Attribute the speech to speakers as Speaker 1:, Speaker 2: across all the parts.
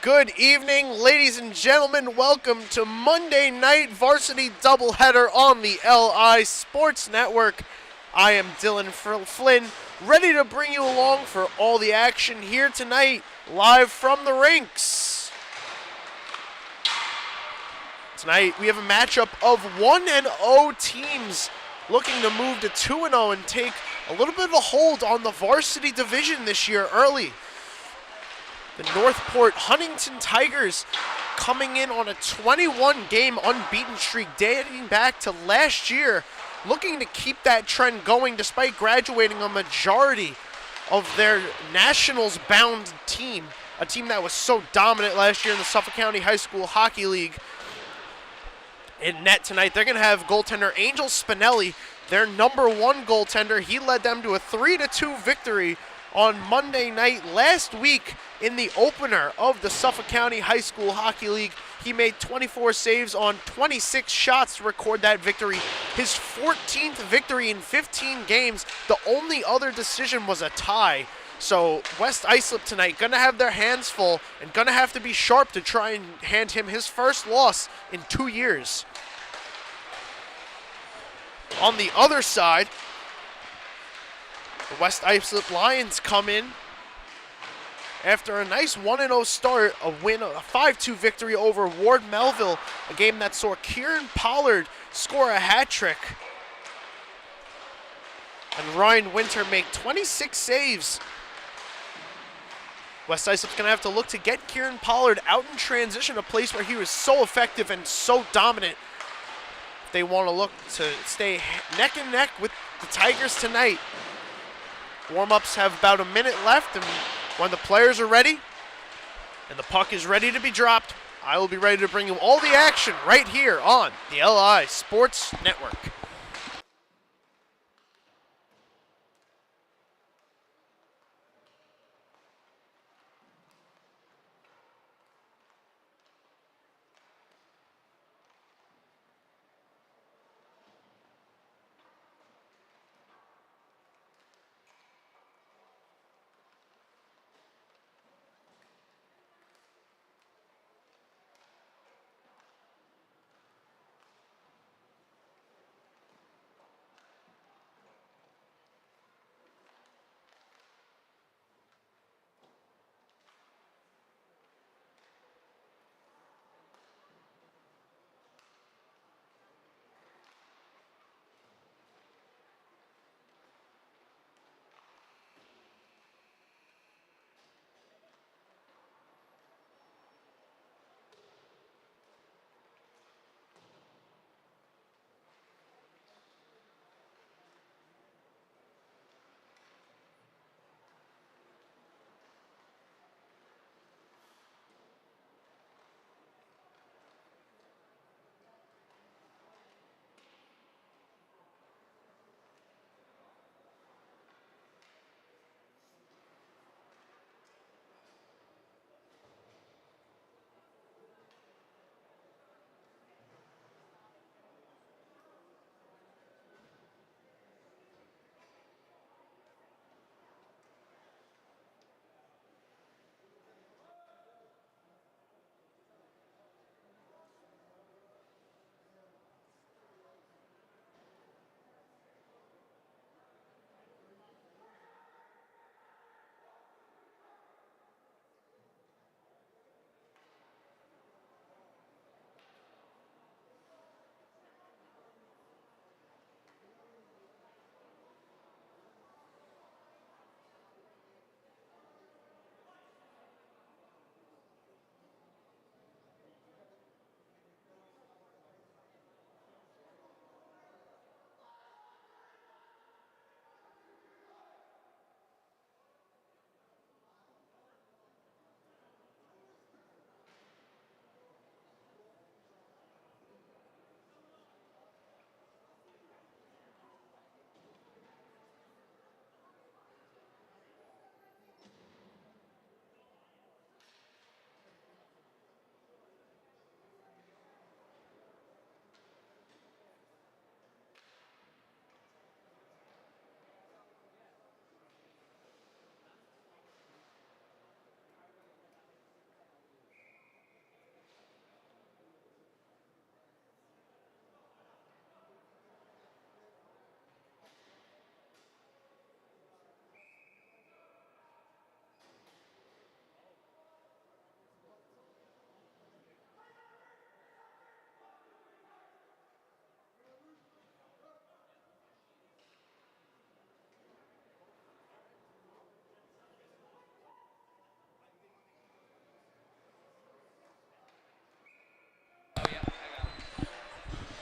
Speaker 1: Good evening, ladies and gentlemen. Welcome to Monday Night Varsity Doubleheader on the LI Sports Network. I am Dylan Flynn, ready to bring you along for all the action here tonight, live from the rinks. Tonight, we have a matchup of 1-0 teams looking to move to 2-0 and take a little bit of a hold on the varsity division this year early. The Northport Huntington Tigers coming in on a 21-game unbeaten streak dating back to last year, looking to keep that trend going despite graduating a majority of their nationals-bound team, a team that was so dominant last year in the Suffolk County High School Hockey League. In net tonight, they're going to have goaltender Angel Spinelli, their number one goaltender. He led them to a 3-2 victory on Monday night last week in the opener of the Suffolk County High School Hockey League. He made 24 saves on 26 shots to record that victory. His 14th victory in 15 games. The only other decision was a tie. So West Islip tonight going to have their hands full and going to have to be sharp to try and hand him his first loss in 2 years. On the other side, the West Islip Lions come in after a nice 1-0 start, a 5-2 victory over Ward Melville, a game that saw Kieran Pollard score a hat trick and Ryan Winter make 26 saves. West Islip's going to have to look to get Kieran Pollard out in transition, a place where he was so effective and so dominant. They want to look to stay neck and neck with the Tigers tonight. Warm-ups have about a minute left, and when the players are ready and the puck is ready to be dropped, I will be ready to bring you all the action right here on the LI Sports Network.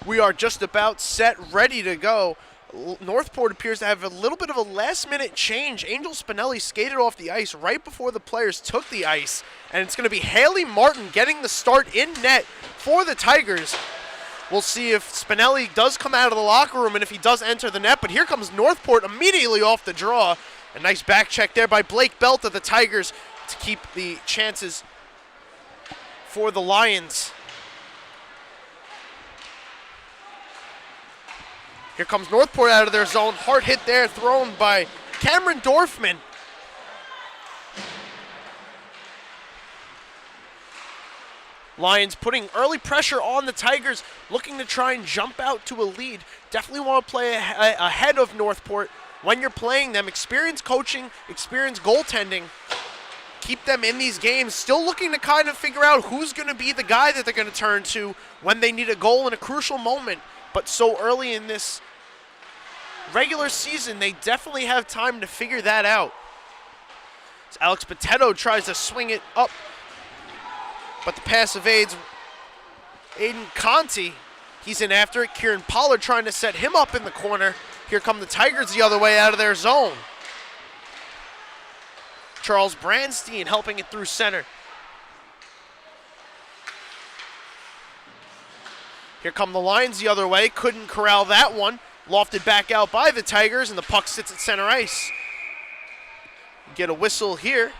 Speaker 1: We are just about set, ready to go. Northport appears to have a little bit of a last-minute change. Angel Spinelli skated off the ice right before the players took the ice, and it's going to be Haley Martin getting the start in net for the Tigers. We'll see if Spinelli does come out of the locker room and if he does enter the net, but here comes Northport immediately off the draw. A nice back check there by Blake Belt of the Tigers to keep the chances for the Lions. Here comes Northport out of their zone. Hard hit there, thrown by Cameron Dorfman. Lions putting early pressure on the Tigers, looking to try and jump out to a lead. Definitely want to play ahead of Northport when you're playing them. Experience coaching, experience goaltending. Keep them in these games. Still looking to kind of figure out who's going to be the guy that they're going to turn to when they need a goal in a crucial moment. But so early in this regular season, they definitely have time to figure that out. As Alex Potato tries to swing it up, but the pass evades Aiden Conti. He's in after it. Kieran Pollard trying to set him up in the corner. Here come the Tigers the other way out of their zone. Charles Brandstein helping it through center. Here come the Lions the other way. Couldn't corral that one. Lofted back out by the Tigers, and the puck sits at center ice. Get a whistle here.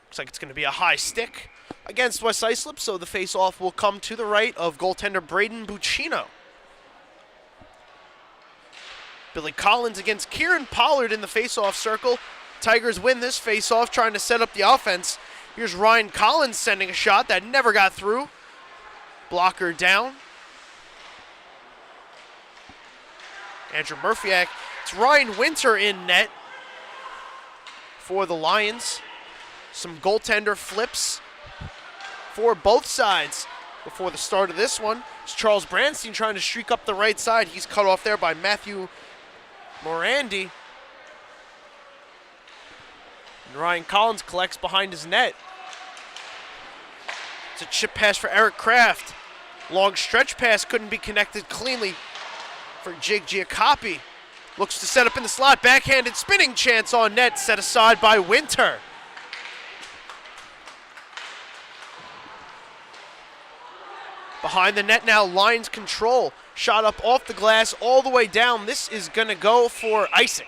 Speaker 1: Looks like it's going to be a high stick against West Islip, so the face-off will come to the right of goaltender Braden Buccino. Billy Collins against Kieran Pollard in the face-off circle. Tigers win this face-off, trying to set up the offense. Here's Ryan Collins sending a shot that never got through. Blocker down. Andrew Murphyak. It's Ryan Winter in net for the Lions. Some goaltender flips for both sides before the start of this one. It's Charles Brandstein trying to streak up the right side. He's cut off there by Matthew Morandi. And Ryan Collins collects behind his net. It's a chip pass for Eric Kraft. Long stretch pass couldn't be connected cleanly for Jake Giacoppi. Looks to set up in the slot. Backhanded spinning chance on net, set aside by Winter. Behind the net now, Lions control. Shot up off the glass all the way down. This is going to go for icing.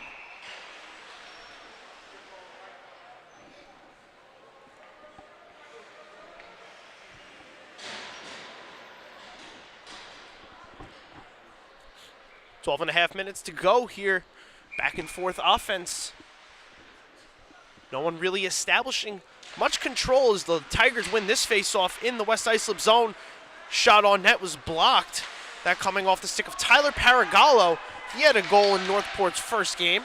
Speaker 1: Twelve and a half minutes to go here. Back and forth offense. No one really establishing much control as the Tigers win this faceoff in the West Islip zone. Shot on net was blocked. That coming off the stick of Tyler Paragallo. He had a goal in Northport's first game.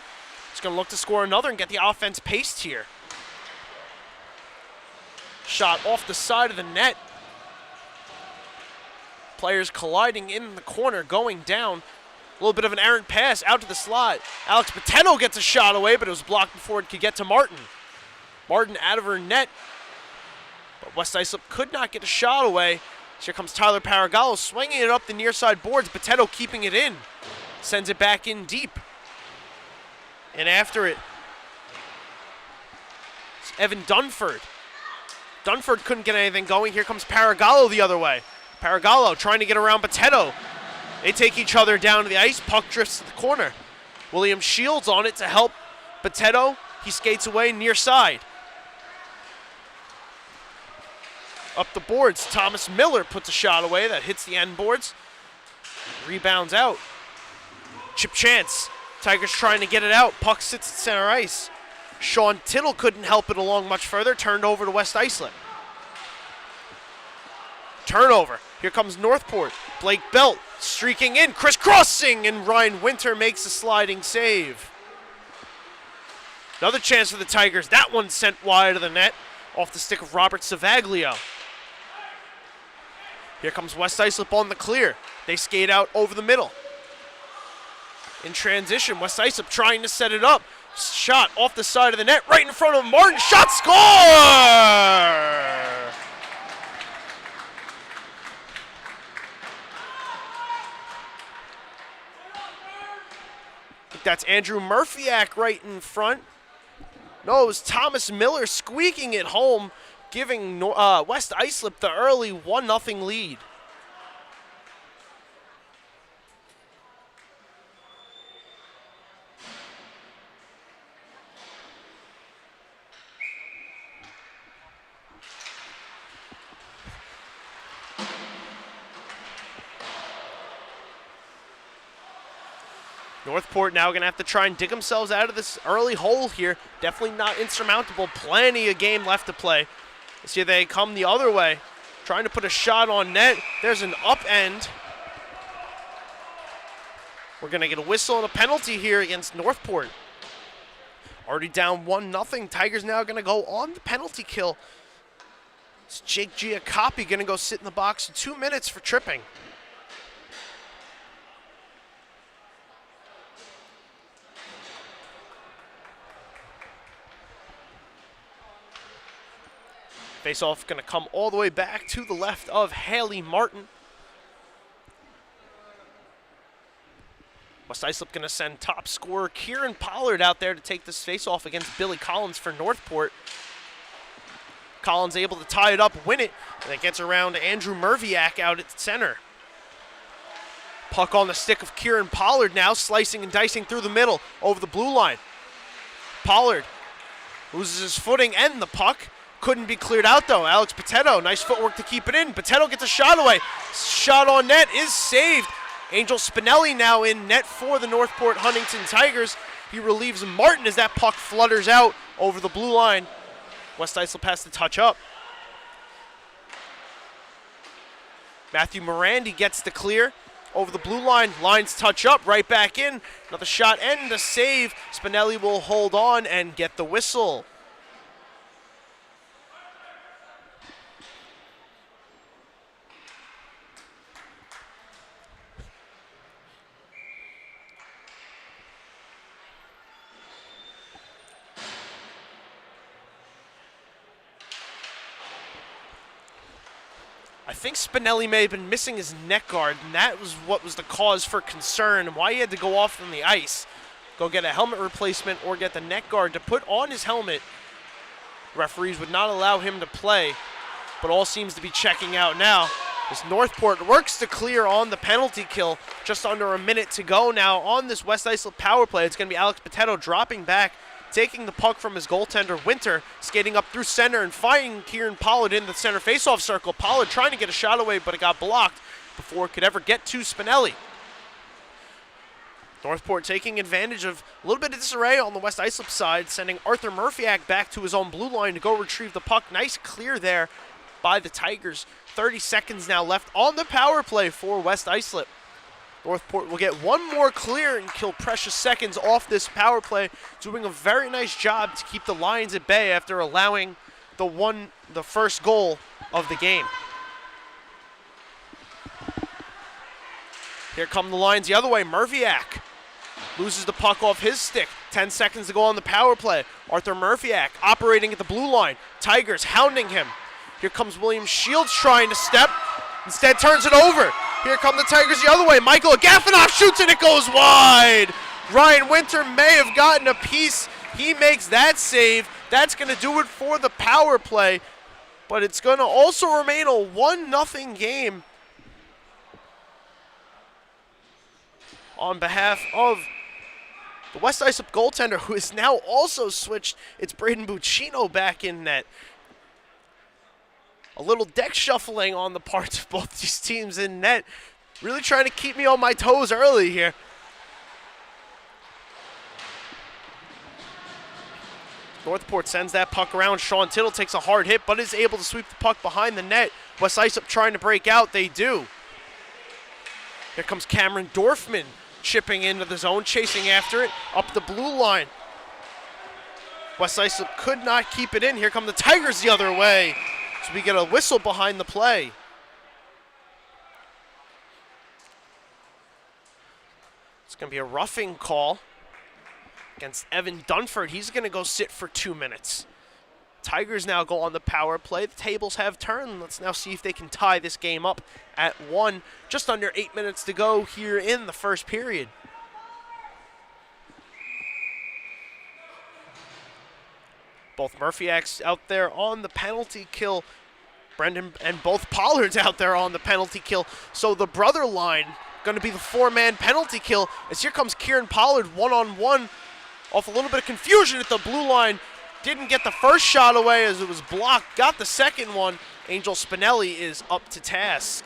Speaker 1: He's going to look to score another and get the offense paced here. Shot off the side of the net. Players colliding in the corner, going down. A little bit of an errant pass out to the slot. Alex Potato gets a shot away, but it was blocked before it could get to Martin. Martin out of her net. But West Islip could not get a shot away. So here comes Tyler Paragallo swinging it up the near side boards. Potato keeping it in. Sends it back in deep. And after it, it's Evan Dunford. Dunford couldn't get anything going. Here comes Paragallo the other way. Paragallo trying to get around Potato. They take each other down to the ice. Puck drifts to the corner. William Shields on it to help Potato. He skates away near side. Up the boards, Thomas Miller puts a shot away that hits the end boards. Rebounds out. Chip chance. Tigers trying to get it out. Puck sits at center ice. Sean Tittle couldn't help it along much further. Turned over to West Islip. Turnover. Here comes Northport. Blake Belt streaking in, crisscrossing, and Ryan Winter makes a sliding save. Another chance for the Tigers. That one sent wide of the net off the stick of Robert Savaglio. Here comes West Islip on the clear. They skate out over the middle. in transition. West Islip trying to set it up. Shot off the side of the net, right in front of Martin. Shot, score! I think that's Andrew Murphyak right in front. No, it was Thomas Miller squeaking it home, giving West Islip the early 1-0 lead. Northport now going to have to try and dig themselves out of this early hole here. Definitely not insurmountable. Plenty of game left to play. Let's see, they come the other way. Trying to put a shot on net. There's an upend. We're going to get a whistle and a penalty here against Northport. Already down 1-0. Tigers now going to go on the penalty kill. It's Jake Giacoppi going to go sit in the box for 2 minutes for tripping. Face-off going to come all the way back to the left of Haley Martin. West Islip going to send top scorer Kieran Pollard out there to take this face-off against Billy Collins for Northport. Collins able to tie it up, win it, and it gets around Andrew Murphyak out at center. Puck on the stick of Kieran Pollard now, slicing and dicing through the middle over the blue line. Pollard loses his footing and the puck. Couldn't be cleared out, though. Alex Potato, nice footwork to keep it in. Potato gets a shot away. Shot on net is saved. Angel Spinelli now in net for the Northport Huntington Tigers. He relieves Martin as that puck flutters out over the blue line. West Islip has to touch up. Matthew Morandi gets the clear over the blue line. Lines touch up, right back in. Another shot and a save. Spinelli will hold on and get the whistle. I think Spinelli may have been missing his neck guard, and that was what was the cause for concern and why he had to go off on the ice. Go get a helmet replacement or get the neck guard to put on his helmet. Referees would not allow him to play, but all seems to be checking out now. As Northport works to clear on the penalty kill, just under a minute to go now on this West Islip power play. It's going to be Alex Potato dropping back, taking the puck from his goaltender, Winter, skating up through center and finding Kieran Pollard in the center faceoff circle. Pollard trying to get a shot away, but it got blocked before it could ever get to Spinelli. Northport taking advantage of a little bit of disarray on the West Islip side, sending Arthur Murphyak back to his own blue line to go retrieve the puck. Nice clear there by the Tigers. 30 seconds now left on the power play for West Islip. Northport will get one more clear and kill precious seconds off this power play, doing a very nice job to keep the Lions at bay after allowing the first goal of the game. Here come the Lions the other way. Murphyak loses the puck off his stick. 10 seconds to go on the power play. Arthur Murphyak operating at the blue line. Tigers hounding him. Here comes William Shields trying to step. Instead turns it over. Here come the Tigers the other way. Michael Agafanoff shoots and it goes wide. Ryan Winter may have gotten a piece. He makes that save. That's going to do it for the power play. But it's going to also remain a 1-0 game on behalf of the West Islip goaltender, who is now also switched. It's Braden Buccino back in net. A little deck shuffling on the parts of both these teams in net. Really trying to keep me on my toes early here. Northport sends that puck around. Sean Tittle takes a hard hit, but is able to sweep the puck behind the net. West Islip trying to break out. They do. Here comes Cameron Dorfman chipping into the zone, chasing after it, up the blue line. West Islip could not keep it in. Here come the Tigers the other way. So we get a whistle behind the play. It's going to be a roughing call against Evan Dunford. He's going to go sit for 2 minutes. Tigers now go on the power play. The tables have turned. Let's now see if they can tie this game up at 1. Just under 8 minutes to go here in the first period. Both Murphyacks out there on the penalty kill. Brendan and both Pollards out there on the penalty kill. So the brother line going to be the 4-man penalty kill. As here comes Kieran Pollard one-on-one off a little bit of confusion at the blue line. Didn't get the first shot away as it was blocked. Got the second one. Angel Spinelli is up to task.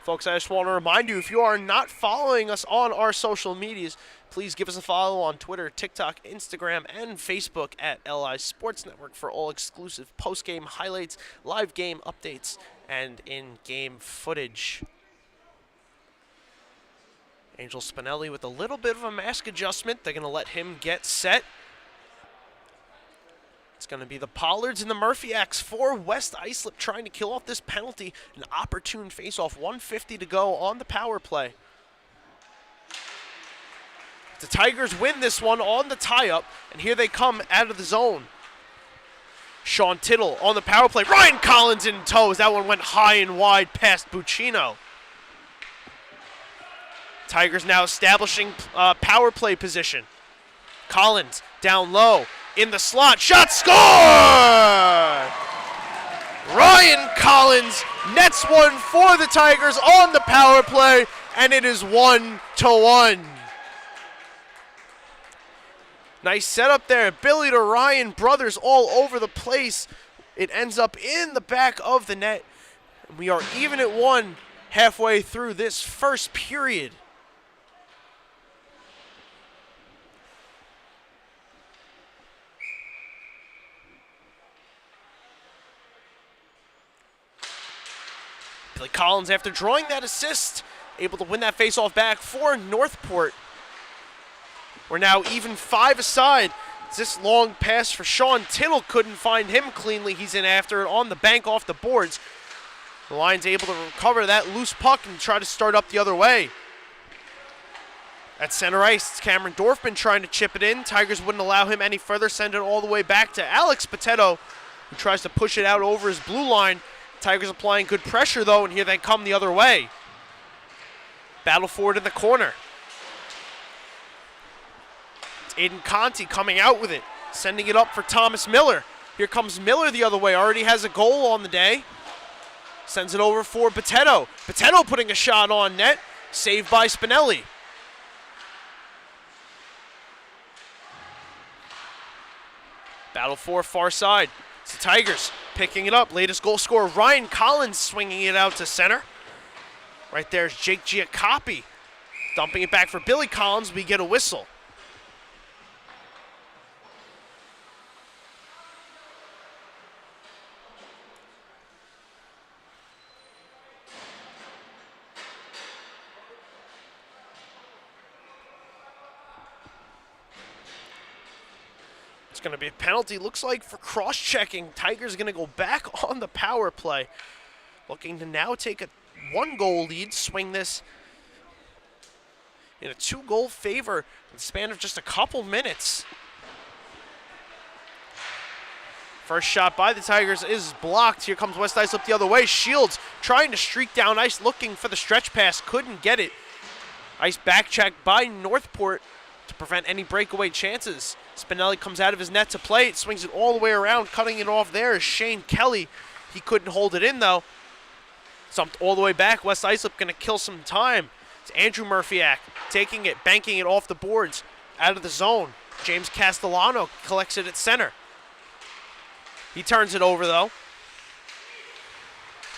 Speaker 1: Folks, I just want to remind you, if you are not following us on our social medias, please give us a follow on Twitter, TikTok, Instagram, and Facebook at LI Sports Network for all exclusive post-game highlights, live game updates, and in-game footage. Angel Spinelli with a little bit of a mask adjustment. They're going to let him get set. It's going to be the Pollards and the Murphyacks for West Islip trying to kill off this penalty. An opportune face-off, 1:50 to go on the power play. The Tigers win this one on the tie-up, and here they come out of the zone. Sean Tittle on the power play. Ryan Collins in tow as that one went high and wide past Buccino. Tigers now establishing power play position. Collins down low in the slot. Shot scored! Ryan Collins nets one for the Tigers on the power play, and it is 1-1. Nice setup there. Billy to Ryan, brothers all over the place. It ends up in the back of the net. We are even at 1 halfway through this first period. Billy Collins, after drawing that assist, able to win that faceoff back for Northport. We're now even 5 aside. This long pass for Sean Tittle couldn't find him cleanly. He's in after it on the bank off the boards. The Lions able to recover that loose puck and try to start up the other way. At center ice, it's Cameron Dorfman trying to chip it in. Tigers wouldn't allow him any further, send it all the way back to Alex Potato, who tries to push it out over his blue line. Tigers applying good pressure, though, and here they come the other way. Battle forward in the corner. It's Aiden Conti coming out with it, sending it up for Thomas Miller. Here comes Miller the other way, already has a goal on the day. Sends it over for Potato. Potato putting a shot on net, saved by Spinelli. Battle for far side. It's the Tigers picking it up. Latest goal scorer, Ryan Collins, swinging it out to center. Right there's Jake Giacoppi. Dumping it back for Billy Collins. We get a whistle. Going to be a penalty, looks like, for cross-checking. Tigers going to go back on the power play, looking to now take a 1-goal lead, swing this in a 2-goal favor in the span of just a couple minutes. First shot by the Tigers is blocked. Here comes West Islip the other way. Shields trying to streak down ice, looking for the stretch pass, couldn't get it. Ice back check by Northport to prevent any breakaway chances. Spinelli comes out of his net to play it, swings it all the way around, cutting it off there is Shane Kelly. He couldn't hold it in, though. Sumped all the way back. West Islip going to kill some time. It's Andrew Murphyacks taking it, banking it off the boards, out of the zone. James Castellano collects it at center. He turns it over, though.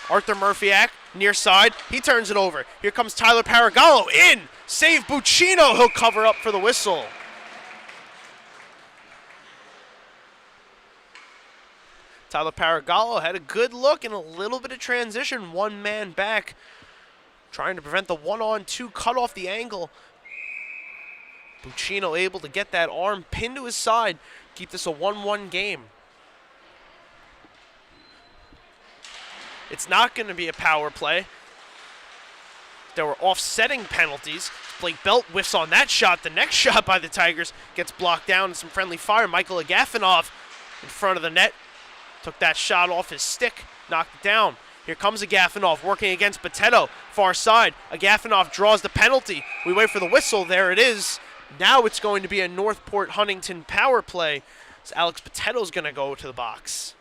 Speaker 1: Arthur Murphyacks, near side. He turns it over. Here comes Tyler Paragallo in. Save Buccino. He'll cover up for the whistle. Tyler Paragallo had a good look and a little bit of transition. 1 man back, trying to prevent the 1-on-2 cut off the angle. Buccino able to get that arm pinned to his side, keep this a 1-1 game. It's not going to be a power play. There were offsetting penalties. Blake Belt whiffs on that shot. The next shot by the Tigers gets blocked down and some friendly fire. Michael Agafonov in front of the net. Took that shot off his stick, knocked it down. Here comes Agafonov working against Botetto, far side. Agafonov draws the penalty. We wait for the whistle. There it is. Now it's going to be a Northport Huntington power play. So Alex Botetto's going to go to the box.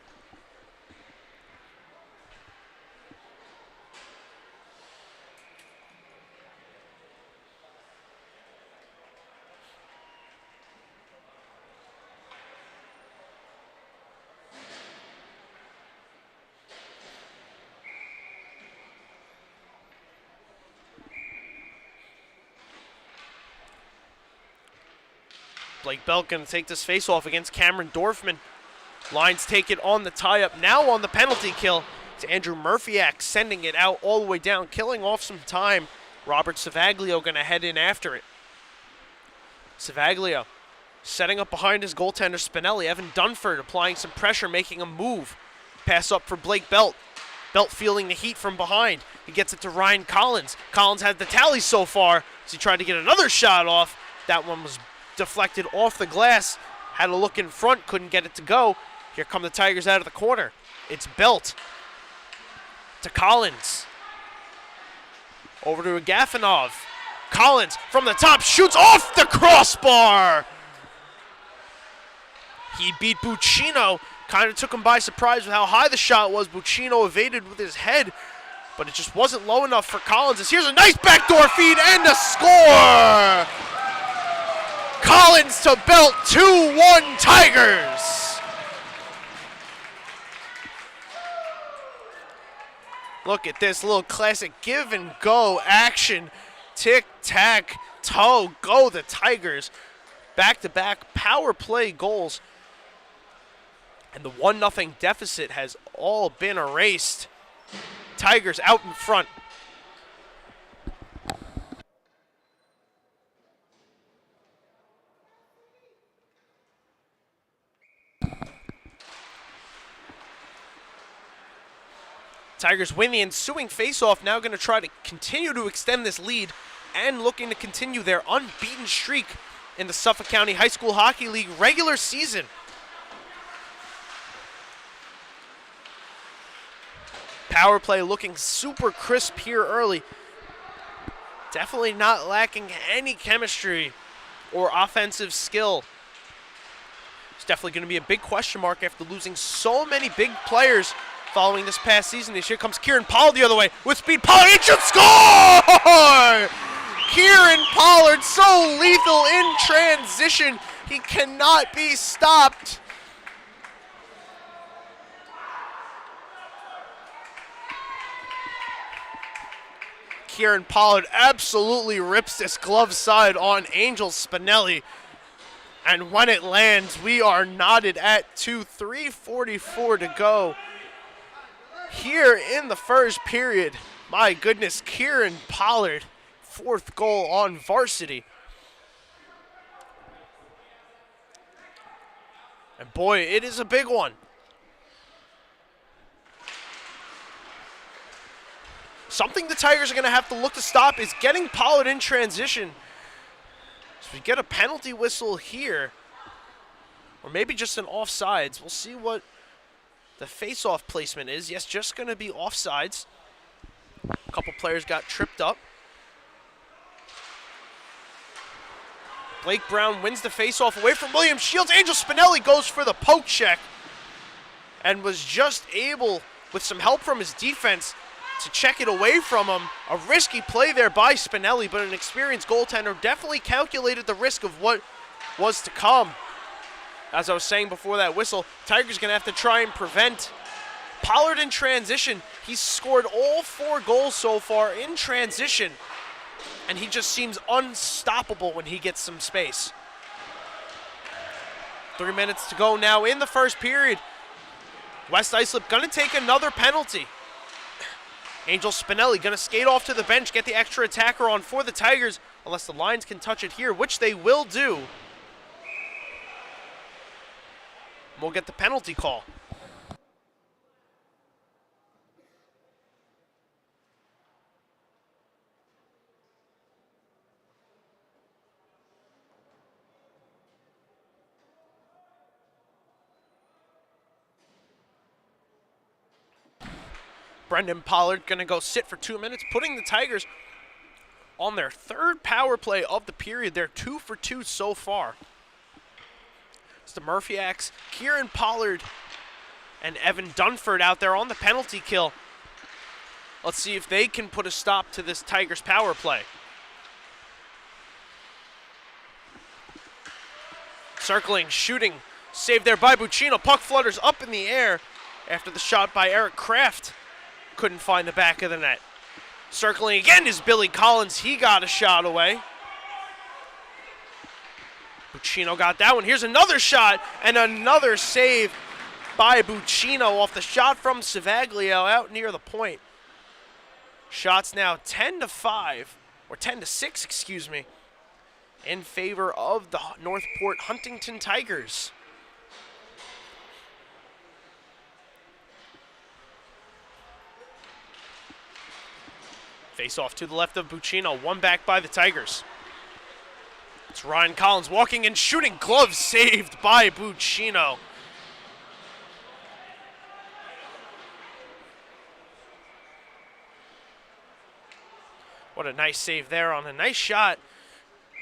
Speaker 1: Blake Belt going to take this face-off against Cameron Dorfman. Lions take it on the tie-up. Now on the penalty kill. It's Andrew Murphyak sending it out all the way down, killing off some time. Robert Savaglio going to head in after it. Savaglio setting up behind his goaltender Spinelli. Evan Dunford applying some pressure, making a move. Pass up for Blake Belt. Belt feeling the heat from behind. He gets it to Ryan Collins. Collins had the tally so far as he tried to get another shot off. That one was deflected off the glass, had a look in front, couldn't get it to go. Here come the Tigers out of the corner. It's Belt to Collins. Over to Agafonov. Collins from the top shoots off the crossbar. He beat Buccino, kind of took him by surprise with how high the shot was. Buccino evaded with his head, but it just wasn't low enough for Collins. As here's a nice backdoor feed and a score! Collins to Belt, 2-1 Tigers. Look at this little classic give and go action. Tic-tac-toe, go the Tigers. Back-to-back power play goals. And the 1-0 deficit has all been erased. Tigers out in front. Tigers win the ensuing faceoff, now going to try to continue to extend this lead and looking to continue their unbeaten streak in the Suffolk County High School Hockey League regular season. Power play looking super crisp here early. Definitely not lacking any chemistry or offensive skill. It's definitely going to be a big question mark after losing so many big players following this past season. Here comes Kieran Pollard the other way with speed. Pollard, he should score! Kieran Pollard, so lethal in transition. He cannot be stopped. Kieran Pollard absolutely rips this glove side on Angel Spinelli. And when it lands, we are knotted at 3:44 to go. Here in the first period, my goodness, Kieran Pollard, 4th goal on Varsity. And boy, it is a big one. Something the Tigers are going to have to look to stop is getting Pollard in transition. So we get a penalty whistle here, or maybe just an offsides. We'll see what the face-off placement is. Yes, just going to be offsides. A couple players got tripped up. Blake Brown wins the face-off away from William Shields. Angel Spinelli goes for the poke check and was just able, with some help from his defense, to check it away from him. A risky play there by Spinelli, but an experienced goaltender definitely calculated the risk of what was to come. As I was saying before that whistle, Tigers going to have to try and prevent Pollard in transition. He's scored all 4 goals so far in transition, and he just seems unstoppable when he gets some space. 3 minutes to go now in the first period. West Islip going to take another penalty. Angel Spinelli going to skate off to the bench, get the extra attacker on for the Tigers, unless the Lions can touch it here, which they will do. We'll get the penalty call. Brendan Pollard going to go sit for 2 minutes, putting the Tigers on their third power play of the period. They're 2 for 2 so far. It's the Murphy-Ax, Kieran Pollard, and Evan Dunford out there on the penalty kill. Let's see if they can put a stop to this Tigers power play. Circling, shooting, saved there by Buccino. Puck flutters up in the air after the shot by Eric Kraft. Couldn't find the back of the net. Circling again is Billy Collins. He got a shot away. Buccino got that one. Here's another shot and another save by Buccino off the shot from Savaglio out near the point. Shots now 10-5, or 10-6, excuse me, in favor of the Northport Huntington Tigers. Face off to the left of Buccino, one back by the Tigers. It's Ryan Collins walking and shooting, glove saved by Buccino. What a nice save there on a nice shot.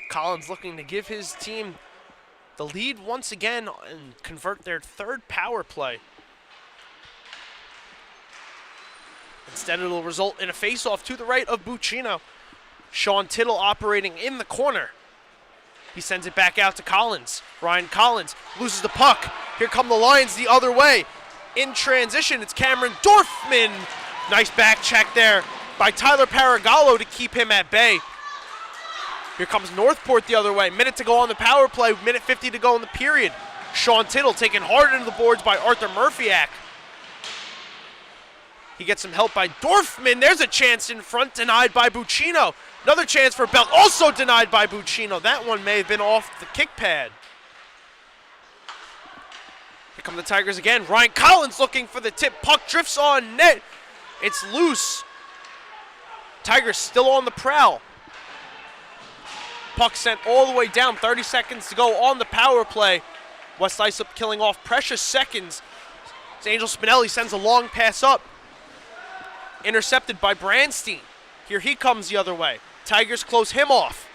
Speaker 1: Collins looking to give his team the lead once again and convert their third power play. Instead, it'll result in a face-off to the right of Buccino. Sean Tittle operating in the corner. He sends it back out to Collins. Ryan Collins loses the puck. Here come the Lions the other way. In transition, it's Cameron Dorfman. Nice back check there by Tyler Paragallo to keep him at bay. Here comes Northport the other way. Minute to go on the power play, minute 50 to go in the period. Sean Tittle taken hard into the boards by Arthur Murphy-Ack. He gets some help by Dorfman. There's a chance in front, denied by Buccino. Another chance for Belt, also denied by Buccino. That one may have been off the kick pad. Here come the Tigers again. Ryan Collins looking for the tip. Puck drifts on net. It's loose. Tigers still on the prowl. Puck sent all the way down. 30 seconds to go on the power play. West Islip killing off precious seconds. As Angel Spinelli sends a long pass up. Intercepted by Branstein. Here he comes the other way. Tigers close him off.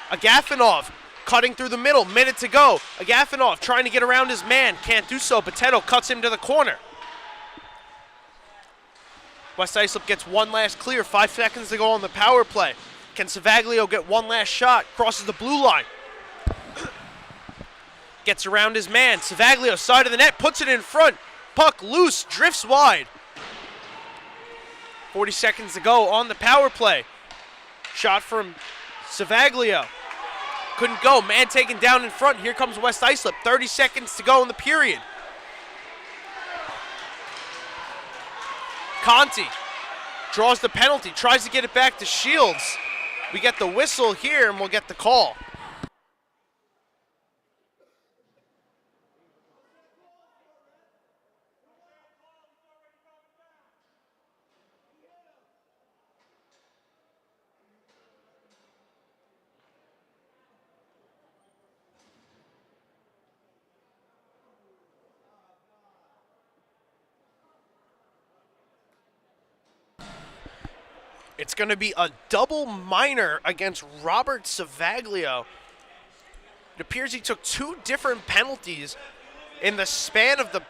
Speaker 1: Agafonov cutting through the middle. Minute to go. Agafonov trying to get around his man. Can't do so. Potato cuts him to the corner. West Islip gets one last clear. 5 seconds to go on the power play. Can Savaglio get one last shot? Crosses the blue line. Gets around his man. Savaglio, side of the net, puts it in front. Puck loose, drifts wide. 40 seconds to go on the power play. Shot from Savaglio. Couldn't go. Man taken down in front. Here comes West Islip. 30 seconds to go in the period. Conti draws the penalty. Tries to get it back to Shields. We get the whistle here, and we'll get the call. It's going to be a double minor against Robert Savaglio. It appears he took 2 different penalties in the span of the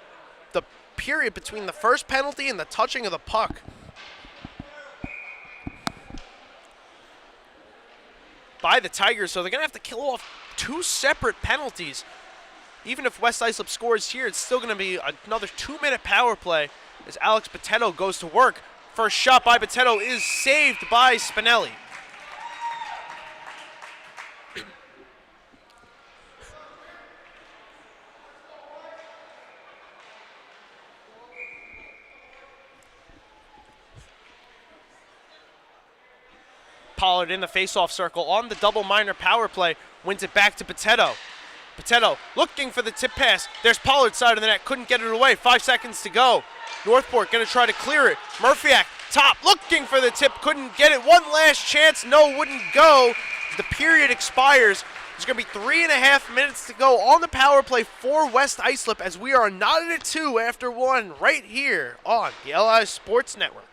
Speaker 1: period between the first penalty and the touching of the puck. By the Tigers, so they're going to have to kill off 2 separate penalties. Even if West Islip scores here, it's still going to be another 2-minute power play as Alex Potato goes to work. First shot by Potato is saved by Spinelli. Pollard in the face-off circle on the double minor power play, wins it back to Potato. Potato looking for the tip pass. There's Pollard side of the net, couldn't get it away. 5 seconds to go. Northport going to try to clear it. Murphy-Ack top looking for the tip, couldn't get it. One last chance, no, wouldn't go. The period expires. There's going to be 3.5 minutes to go on the power play for West Islip as we are knotted at 2 after 1 right here on the LI Sports Network.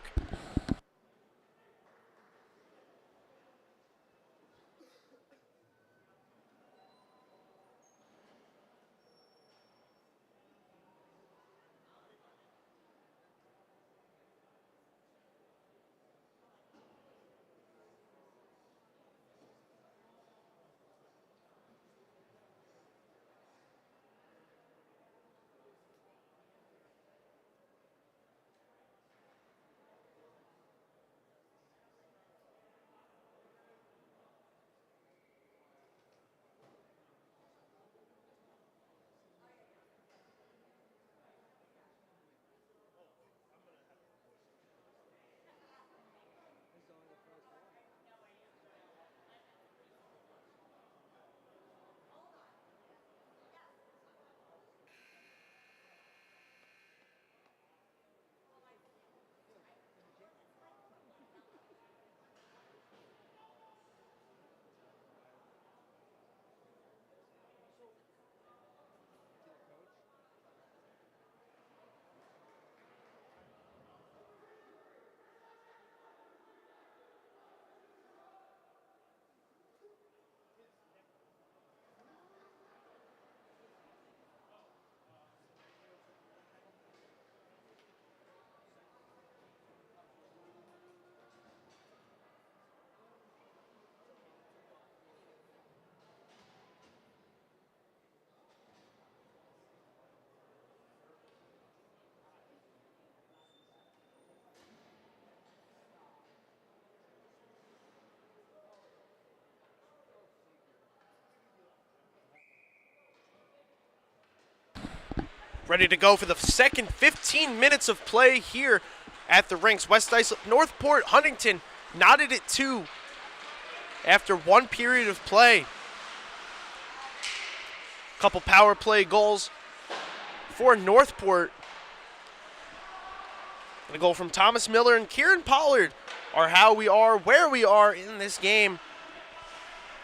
Speaker 1: Ready to go for the second 15 minutes of play here at the rinks. West Islip, Northport, Huntington knotted at 2 after 1 period of play. Couple power play goals for Northport. And a goal from Thomas Miller and Kieran Pollard are how we are, where we are in this game.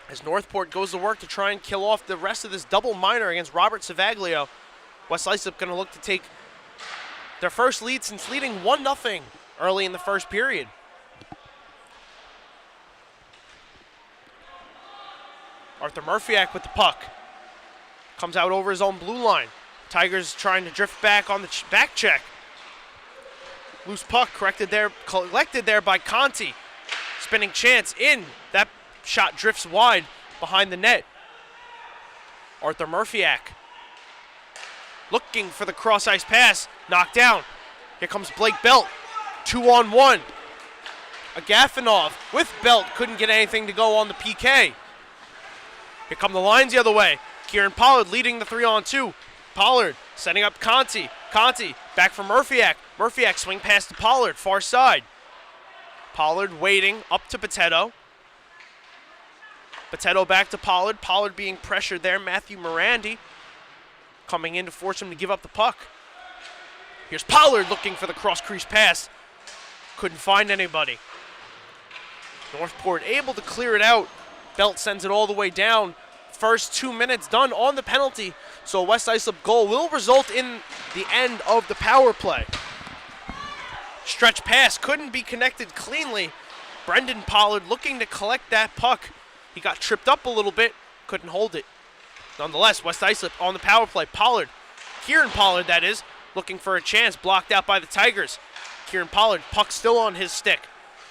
Speaker 1: As Northport goes to work to try and kill off the rest of this double minor against Robert Savaglio. West Islip going to look to take their first lead since leading 1-0 early in the first period. Arthur Murphyak with the puck. Comes out over his own blue line. Tigers trying to drift back on the back check. Loose puck collected there by Conti. Spinning chance in. That shot drifts wide behind the net. Arthur Murphyak looking for the cross-ice pass. Knocked down. Here comes Blake Belt. 2-on-1. Agafonov with Belt. Couldn't get anything to go on the PK. Here come the lines the other way. Kieran Pollard leading the 3-on-2. Pollard setting up Conti. Conti back for Murphyak. Murphyak swing past to Pollard, far side. Pollard waiting up to Potato. Potato back to Pollard. Pollard being pressured there. Matthew Morandi coming in to force him to give up the puck. Here's Pollard looking for the cross-crease pass. Couldn't find anybody. Northport able to clear it out. Belt sends it all the way down. First 2 minutes done on the penalty. So a West Islip goal will result in the end of the power play. Stretch pass couldn't be connected cleanly. Brendan Pollard looking to collect that puck. He got tripped up a little bit, couldn't hold it. Nonetheless, West Islip on the power play. Pollard, Kieran Pollard that is, looking for a chance, blocked out by the Tigers. Kieran Pollard, puck still on his stick.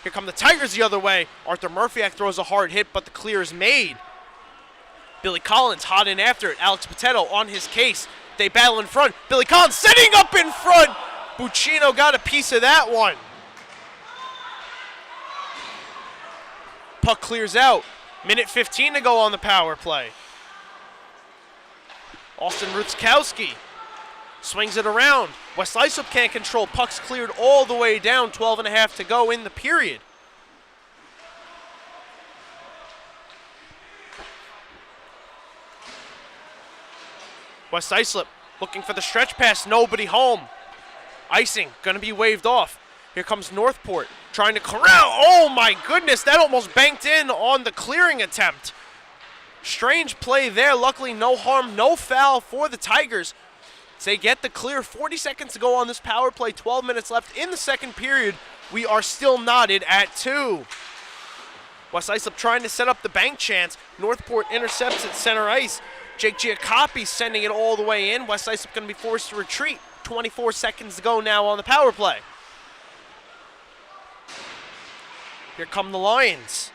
Speaker 1: Here come the Tigers the other way. Arthur Murphyak throws a hard hit, but the clear is made. Billy Collins hot in after it. Alex Potato on his case. They battle in front. Billy Collins setting up in front. Buccino got a piece of that one. Puck clears out. Minute 15 to go on the power play. Austin Rutzkowski swings it around. West Islip can't control. Puck's cleared all the way down. 12.5 to go in the period. West Islip looking for the stretch pass. Nobody home. Icing going to be waved off. Here comes Northport trying to corral. Oh my goodness, that almost banked in on the clearing attempt. Strange play there. Luckily, no harm, no foul for the Tigers. They get the clear. 40 seconds to go on this power play. 12 minutes left in the second period. We are still knotted at 2. West Islip trying to set up the bank chance. Northport intercepts at center ice. Jake Giacoppi sending it all the way in. West Islip going to be forced to retreat. 24 seconds to go now on the power play. Here come the Lions.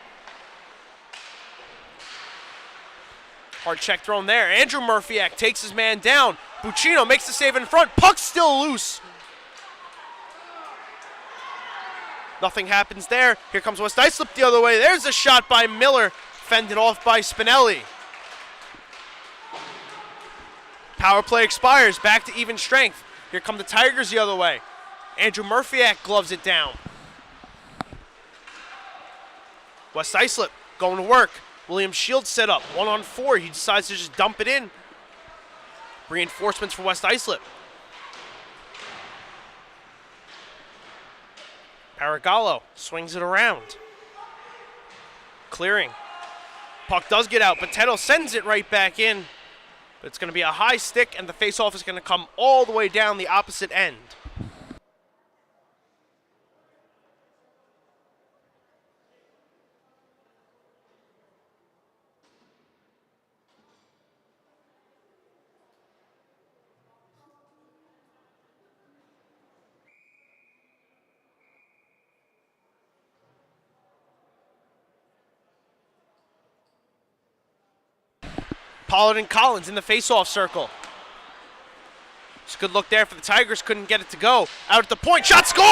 Speaker 1: Hard check thrown there. Andrew Murphyak takes his man down. Buccino makes the save in front. Puck's still loose. Nothing happens there. Here comes West Islip the other way. There's a shot by Miller. Fended off by Spinelli. Power play expires. Back to even strength. Here come the Tigers the other way. Andrew Murphyak gloves it down. West Islip going to work. William Shields set up. 1-on-4. He decides to just dump it in. Reinforcements for West Islip. Paragallo swings it around. Clearing. Puck does get out, but Teto sends it right back in. But it's going to be a high stick, and the faceoff is going to come all the way down the opposite end. Pollard and Collins in the face-off circle. It's a good look there for the Tigers. Couldn't get it to go. Out at the point. Shot score!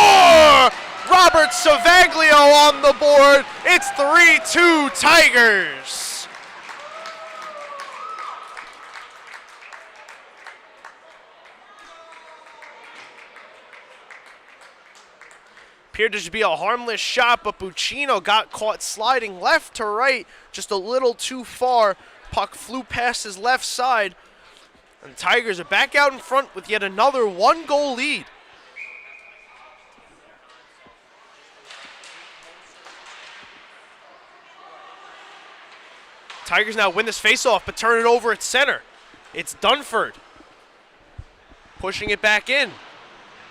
Speaker 1: Robert Savaglio on the board. It's 3-2 Tigers. Appeared to be a harmless shot, but Buccino got caught sliding left to right, just a little too far. Puck flew past his left side, and the Tigers are back out in front with yet another one-goal lead. Tigers now win this faceoff, but turn it over at center. It's Dunford pushing it back in.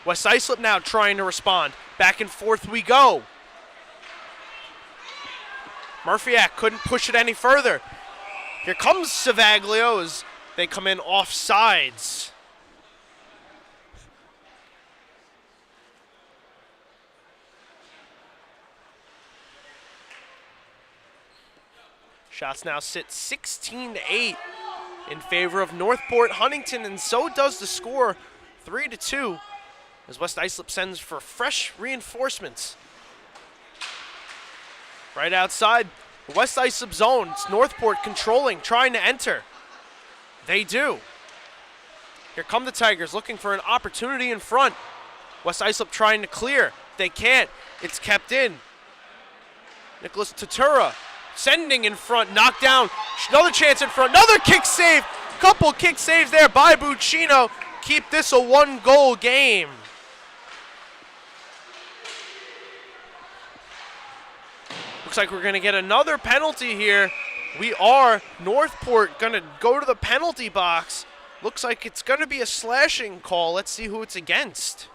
Speaker 1: West Islip now trying to respond. Back and forth we go. Murphyak couldn't push it any further. Here comes Savaglio as they come in off sides. Shots now sit 16-8 in favor of Northport Huntington, and so does the score, 3-2, as West Islip sends for fresh reinforcements. Right outside the West Islip zone, it's Northport controlling, trying to enter. They do. Here come the Tigers looking for an opportunity in front. West Islip trying to clear. They can't. It's kept in. Nicholas Tatura sending in front, knocked down. Another chance in front, another kick save. Couple kick saves there by Buccino. Keep this a one-goal game. Looks like we're going to get another penalty here. We are. Northport going to go to the penalty box. Looks like it's going to be a slashing call. Let's see who it's against.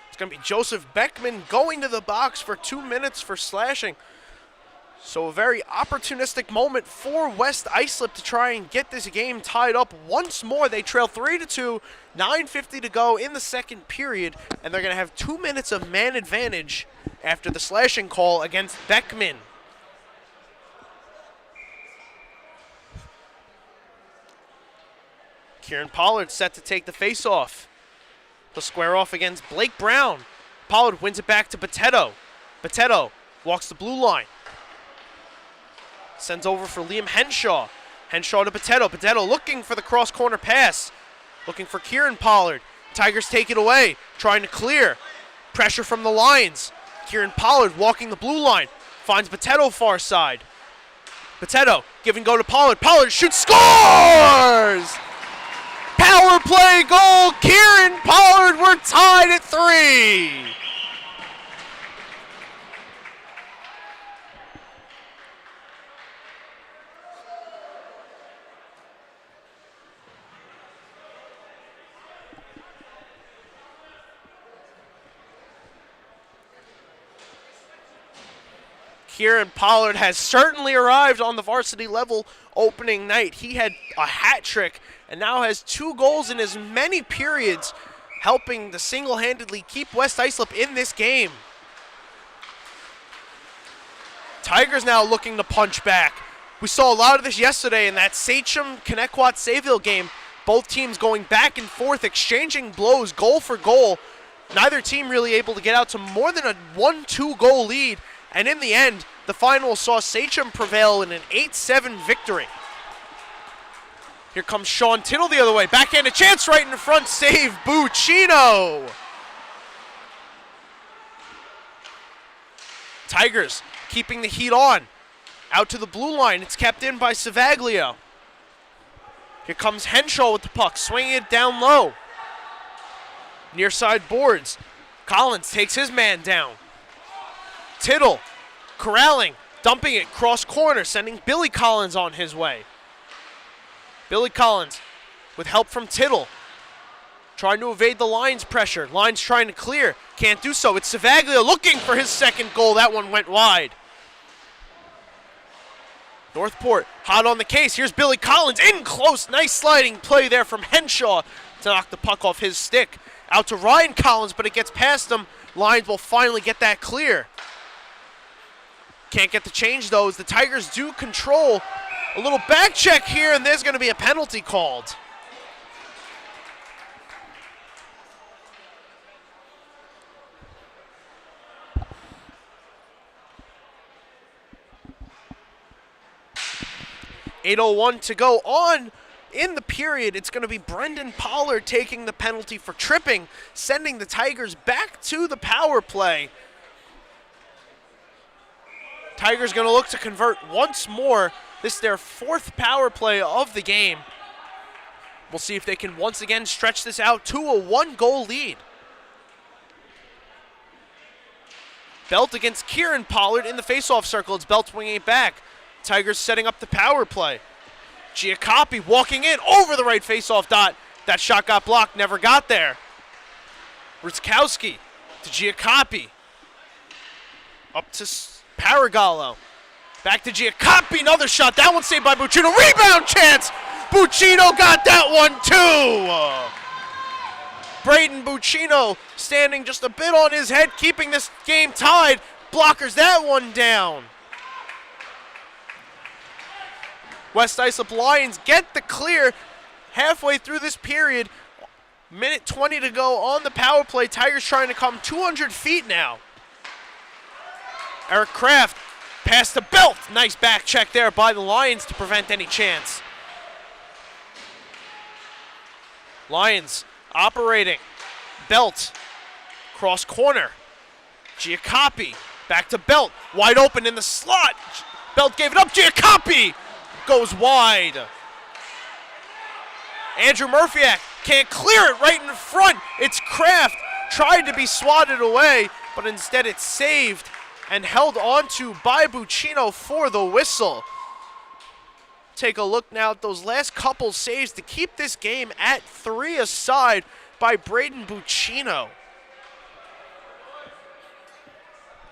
Speaker 1: It's going to be Joseph Beckman going to the box for 2 minutes for slashing. So a very opportunistic moment for West Islip to try and get this game tied up once more. They trail 3-2, 9:50 to go in the second period, and they're going to have 2 minutes of man advantage after the slashing call against Beckman. Kieran Pollard set to take the face-off. He'll square off against Blake Brown. Pollard wins it back to Botetto. Botetto walks the blue line. Sends over for Liam Henshaw. Henshaw to Botetto. Botetto looking for the cross-corner pass. Looking for Kieran Pollard. Tigers take it away. Trying to clear. Pressure from the Lions. Kieran Pollard walking the blue line. Finds Botetto far side. Botetto give and go to Pollard. Pollard shoots, scores! Power play goal. Kieran Pollard, we're tied at 3. Kieran Pollard has certainly arrived on the varsity level opening night. He had a hat trick and now has 2 goals in as many periods, helping to single-handedly keep West Islip in this game. Tigers now looking to punch back. We saw a lot of this yesterday in that Sachem-Connecticut-Sayville game. Both teams going back and forth, exchanging blows, goal for goal. Neither team really able to get out to more than a 1-2 goal lead. And in the end, the final saw Sachem prevail in an 8-7 victory. Here comes Sean Tittle the other way. Backhanded chance right in the front. Save Buccino. Tigers keeping the heat on. Out to the blue line. It's kept in by Savaglio. Here comes Henshaw with the puck. Swinging it down low. Near side boards. Collins takes his man down. Tittle corralling. Dumping it cross corner. Sending Billy Collins on his way. Billy Collins with help from Tittle. Trying to evade the Lions' pressure. Lions trying to clear. Can't do so. It's Savaglio looking for his second goal. That one went wide. Northport hot on the case. Here's Billy Collins in close. Nice sliding play there from Henshaw to knock the puck off his stick. Out to Ryan Collins, but it gets past him. Lions will finally get that clear. Can't get the change though as the Tigers do control. A little back check here, and there's going to be a penalty called. .801 to go on in the period. It's going to be Brendan Pollard taking the penalty for tripping, sending the Tigers back to the power play. Tigers going to look to convert once more. This is their 4th power play of the game. We'll see if they can once again stretch this out to a 1-goal lead. Belt against Kieran Pollard in the faceoff circle. It's Belt winging it back. Tigers setting up the power play. Giacopi walking in over the right faceoff dot. That shot got blocked, never got there. Rutkowski to Giacopi. Up to Paragallo. Back to Giacopi, another shot. That one saved by Buccino. Rebound chance! Buccino got that one too! Braden Buccino standing just a bit on his head, keeping this game tied. Blockers that one down. West Islip Lions get the clear halfway through this period. Minute 20 to go on the power play. Tigers trying to come 200 feet now. Eric Kraft past the Belt. Nice back check there by the Lions to prevent any chance. Lions operating. Belt. Cross corner. Giacopi. Back to Belt. Wide open in the slot. Belt gave it up. Giacopi goes wide. Andrew Murphyak can't clear it right in front. It's Kraft. Tried to be swatted away, but instead it's saved and held onto by Buccino for the whistle. Take a look now at those last couple saves to keep this game at 3 aside by Braden Buccino.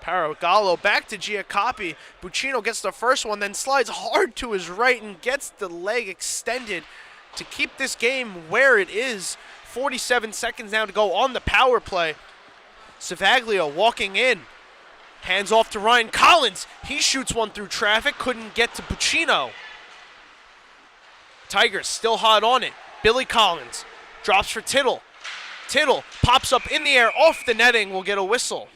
Speaker 1: Paragallo back to Giacopi. Buccino gets the first one, then slides hard to his right and gets the leg extended to keep this game where it is. 47 seconds now to go on the power play. Savaglio walking in. Hands off to Ryan Collins. He shoots one through traffic. Couldn't get to Buccino. Tigers still hot on it. Billy Collins drops for Tittle. Tittle pops up in the air off the netting. Will get a whistle.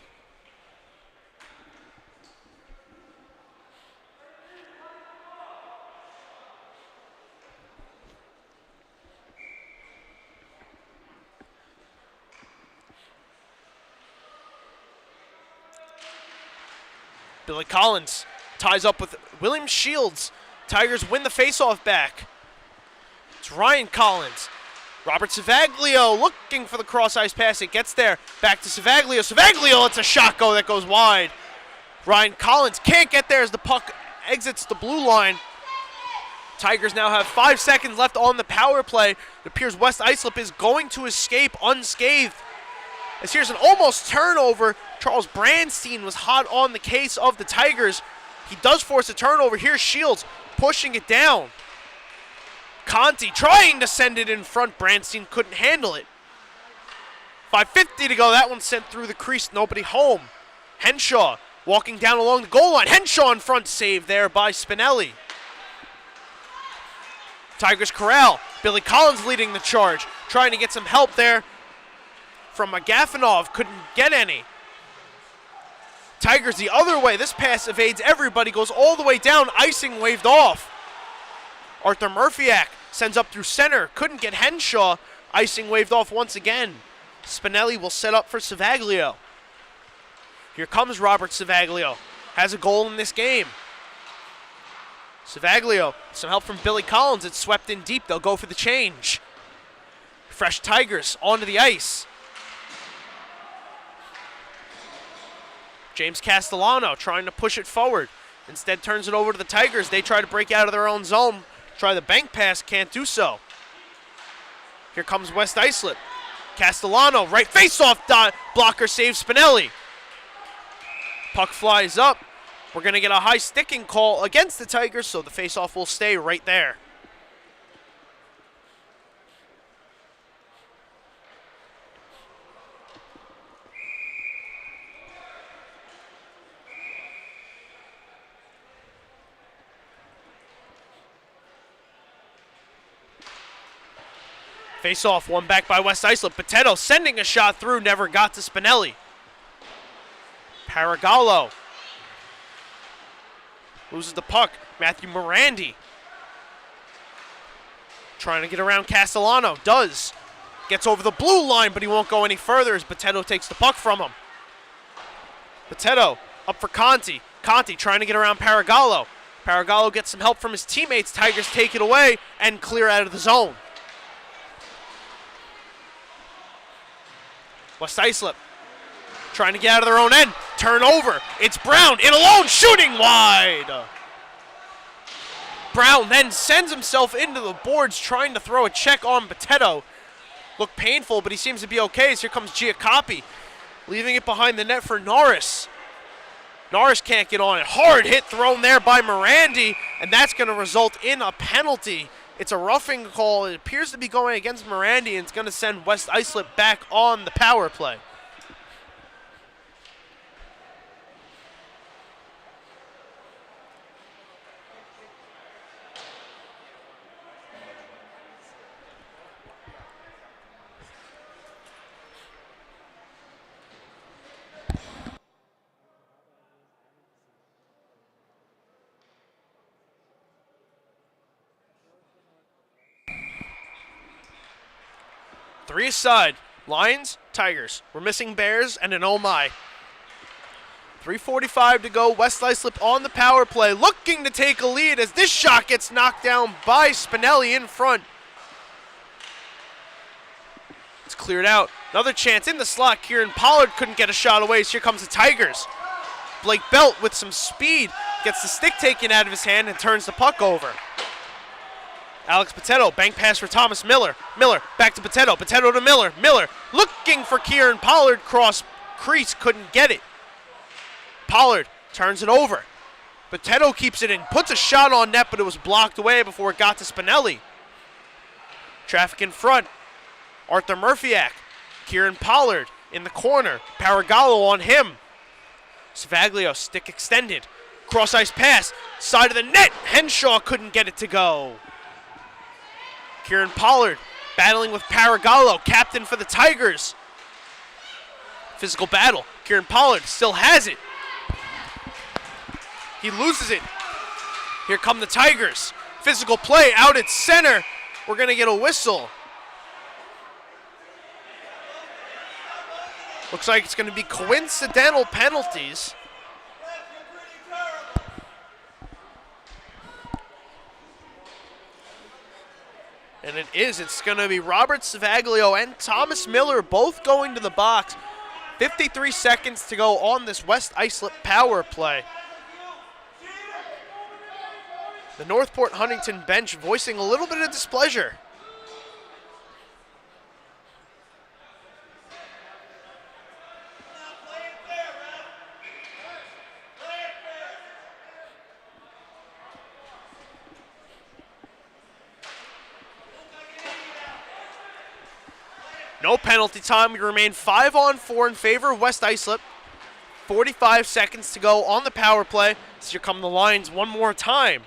Speaker 1: Billy Collins ties up with William Shields. Tigers win the faceoff back. It's Ryan Collins. Robert Savaglio looking for the cross-ice pass. It gets there. Back to Savaglio. Savaglio, it's a shot go that goes wide. Ryan Collins can't get there as the puck exits the blue line. Tigers now have 5 seconds left on the power play. It appears West Islip is going to escape unscathed. As here's an almost turnover. Charles Brandstein was hot on the case of the Tigers. He does force a turnover. Here's Shields pushing it down. Conti trying to send it in front. Branstein couldn't handle it. 5:50 to go. That one sent through the crease. Nobody home. Henshaw walking down along the goal line. Henshaw in front. Saved there by Spinelli. Tigers corral. Billy Collins leading the charge. Trying to get some help there from Agafonov. Couldn't get any. Tigers the other way. This pass evades everybody. Goes all the way down. Icing waved off. Arthur Murphyak sends up through center. Couldn't get Henshaw. Icing waved off once again. Spinelli will set up for Savaglio. Here comes Robert Savaglio. Has a goal in this game. Savaglio, some help from Billy Collins. It's swept in deep. They'll go for the change. Fresh Tigers onto the ice. James Castellano trying to push it forward. Instead turns it over to the Tigers. They try to break out of their own zone. Try the bank pass, can't do so. Here comes West Islip. Castellano, right face-off blocker saves Spinelli. Puck flies up. We're going to get a high sticking call against the Tigers, so the face-off will stay right there. Face-off, one back by West Islip. Potato sending a shot through, never got to Spinelli. Paragallo loses the puck. Matthew Morandi trying to get around Castellano. Does. Gets over the blue line, but he won't go any further as Potato takes the puck from him. Potato up for Conti. Conti trying to get around Paragallo. Paragallo gets some help from his teammates. Tigers take it away and clear out of the zone. West Islip trying to get out of their own end. Turnover. It's Brown in alone, shooting wide. Brown then sends himself into the boards, trying to throw a check on Potato. Looked painful, but he seems to be okay as here comes Giacoppi, leaving it behind the net for Norris. Norris can't get on it. Hard hit thrown there by Morandi, and that's going to result in a penalty. It's a roughing call. It appears to be going against Morandi, and it's going to send West Islip back on the power play. Three aside. Lions, Tigers. We're missing Bears and an oh my. 3:45 to go. West Islip on the power play, looking to take a lead as this shot gets knocked down by Spinelli in front. It's cleared out. Another chance in the slot. Kieran Pollard couldn't get a shot away, so here comes the Tigers. Blake Belt with some speed gets the stick taken out of his hand and turns the puck over. Alex Potato, bank pass for Thomas Miller. Miller, back to Potato. Potato to Miller. Miller looking for Kieran Pollard. Cross crease, couldn't get it. Pollard turns it over. Potato keeps it in, puts a shot on net, but it was blocked away before it got to Spinelli. Traffic in front. Arthur Murphyak. Kieran Pollard in the corner. Paragallo on him. Savaglio, stick extended. Cross ice pass. Side of the net. Henshaw couldn't get it to go. Kieran Pollard battling with Paragallo, captain for the Tigers. Physical battle. Kieran Pollard still has it. He loses it. Here come the Tigers. Physical play out at center. We're going to get a whistle. Looks like it's going to be coincidental penalties. And it is. It's going to be Robert Savaglio and Thomas Miller both going to the box. 53 seconds to go on this West Islip power play. The Northport Huntington bench voicing a little bit of displeasure. No penalty time. We remain 5-on-4 in favor of West Islip. 45 seconds to go on the power play. So here come the Lions one more time.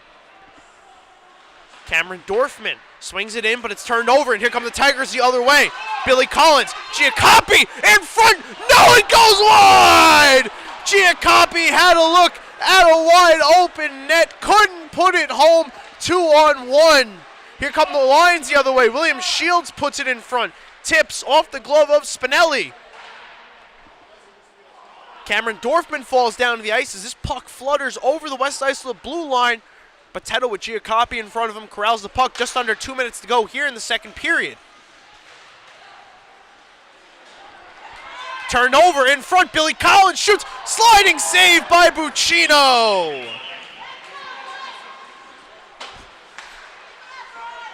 Speaker 1: Cameron Dorfman swings it in, but it's turned over, and here come the Tigers the other way. Billy Collins, Giacoppi in front. No, it goes wide! Giacoppi had a look at a wide open net, couldn't put it home. 2-on-1. Here come the Lions the other way. William Shields puts it in front. Tips off the glove of Spinelli. Cameron Dorfman falls down to the ice as this puck flutters over the West Islip blue line. Potato with Giacoppi in front of him corrals the puck. Just under 2 minutes to go here in the second period. Turnover in front. Billy Collins shoots. Sliding save by Buccino.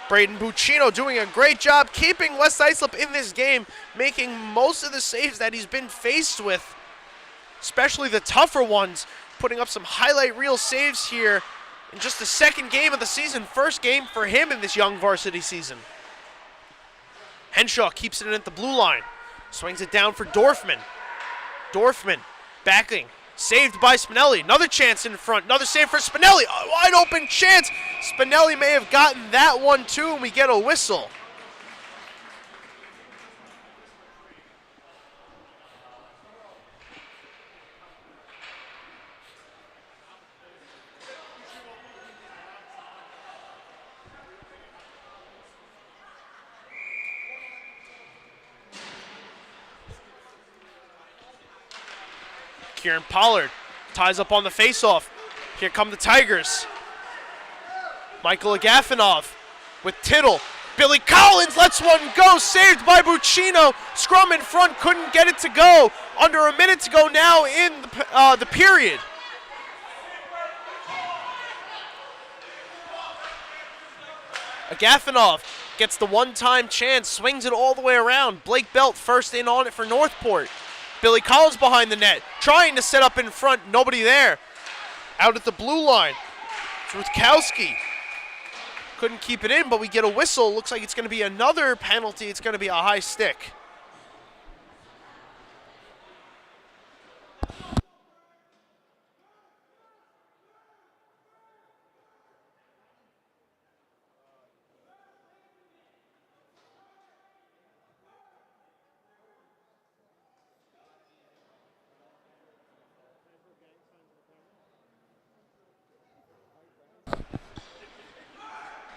Speaker 1: Braden Buccino doing a great job keeping West Islip in this game, making most of the saves that he's been faced with, especially the tougher ones, putting up some highlight reel saves here in just the second game of the season, first game for him in this young varsity season. Henshaw keeps it in at the blue line, swings it down for Dorfman. Dorfman backing, saved by Spinelli. Another chance in front, another save for Spinelli. A wide open chance. Spinelli may have gotten that one too, and we get a whistle. Kieran Pollard ties up on the faceoff. Here come the Tigers. Michael Agafonov with Tittle. Billy Collins lets one go, saved by Buccino. Scrum in front, couldn't get it to go. Under a minute to go now in the period. Agafonov gets the one-time chance, swings it all the way around. Blake Belt first in on it for Northport. Billy Collins behind the net, trying to set up in front, nobody there. Out at the blue line, Rutkowski. Couldn't keep it in, but we get a whistle. Looks like it's going to be another penalty. It's going to be a high stick.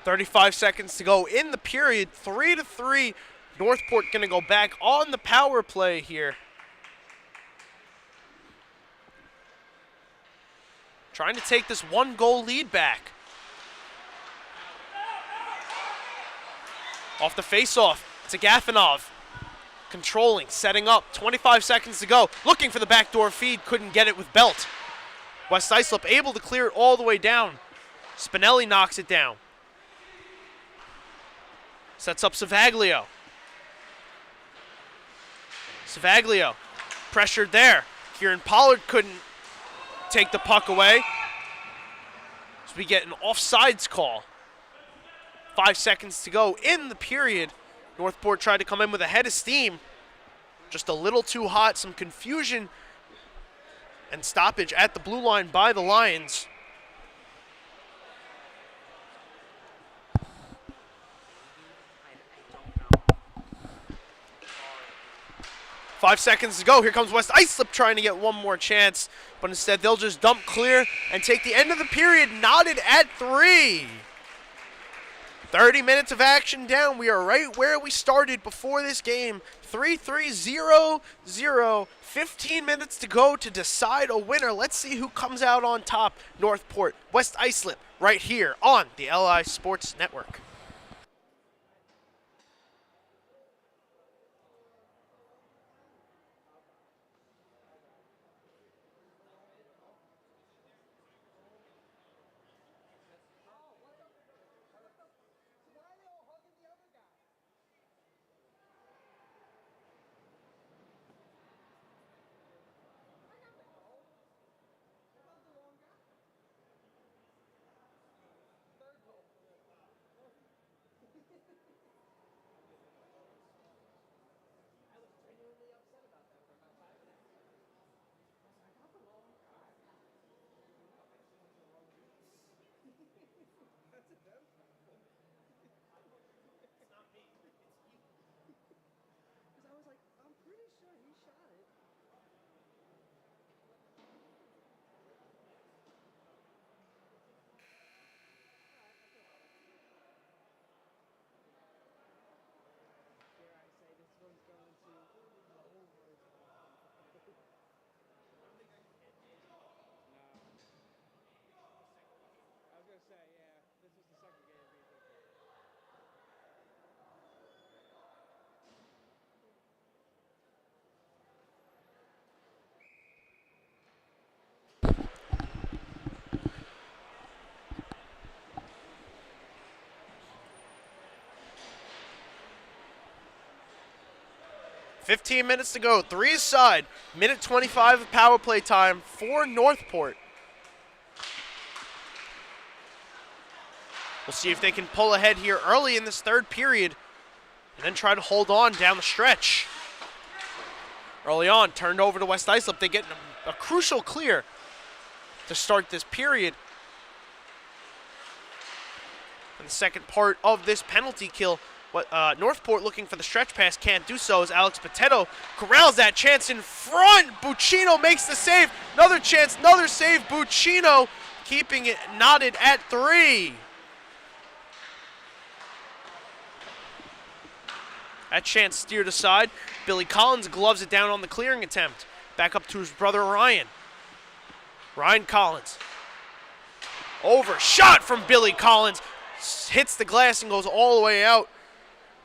Speaker 1: .35 seconds to go in the period. 3-3. Northport going to go back on the power play here. Trying to take this one-goal lead back. Off the face-off, it's Agafonov. Controlling, setting up, 25 seconds to go. Looking for the backdoor feed, couldn't get it with Belt. West Islip able to clear it all the way down. Spinelli knocks it down. Sets up Savaglio. Savaglio pressured there. Kieran Pollard couldn't take the puck away. So we get an offsides call. 5 seconds to go in the period. Northport tried to come in with a head of steam. Just a little too hot. Some confusion and stoppage at the blue line by the Lions. 5 seconds to go. Here comes West Islip trying to get one more chance, but instead they'll just dump clear and take the end of the period knotted at 3. 30 minutes of action down. We are right where we started before this game. 3-3-0-0. 15 minutes to go to decide a winner. Let's see who comes out on top. Northport, West Islip, right here on the LI Sports Network. 15 minutes to go, 3 aside, minute 25 of power play time for Northport. We'll see if they can pull ahead here early in this third period and then try to hold on down the stretch. Early on, turned over to West Islip. They get a crucial clear to start this period. In the second part of this penalty kill, Northport looking for the stretch pass, can't do so as Alex Potato corrals that chance in front. Buccino makes the save. Another chance, another save. Buccino keeping it knotted at 3. That chance steered aside. Billy Collins gloves it down on the clearing attempt. Back up to his brother Ryan. Ryan Collins. Over, shot from Billy Collins. Hits the glass and goes all the way out.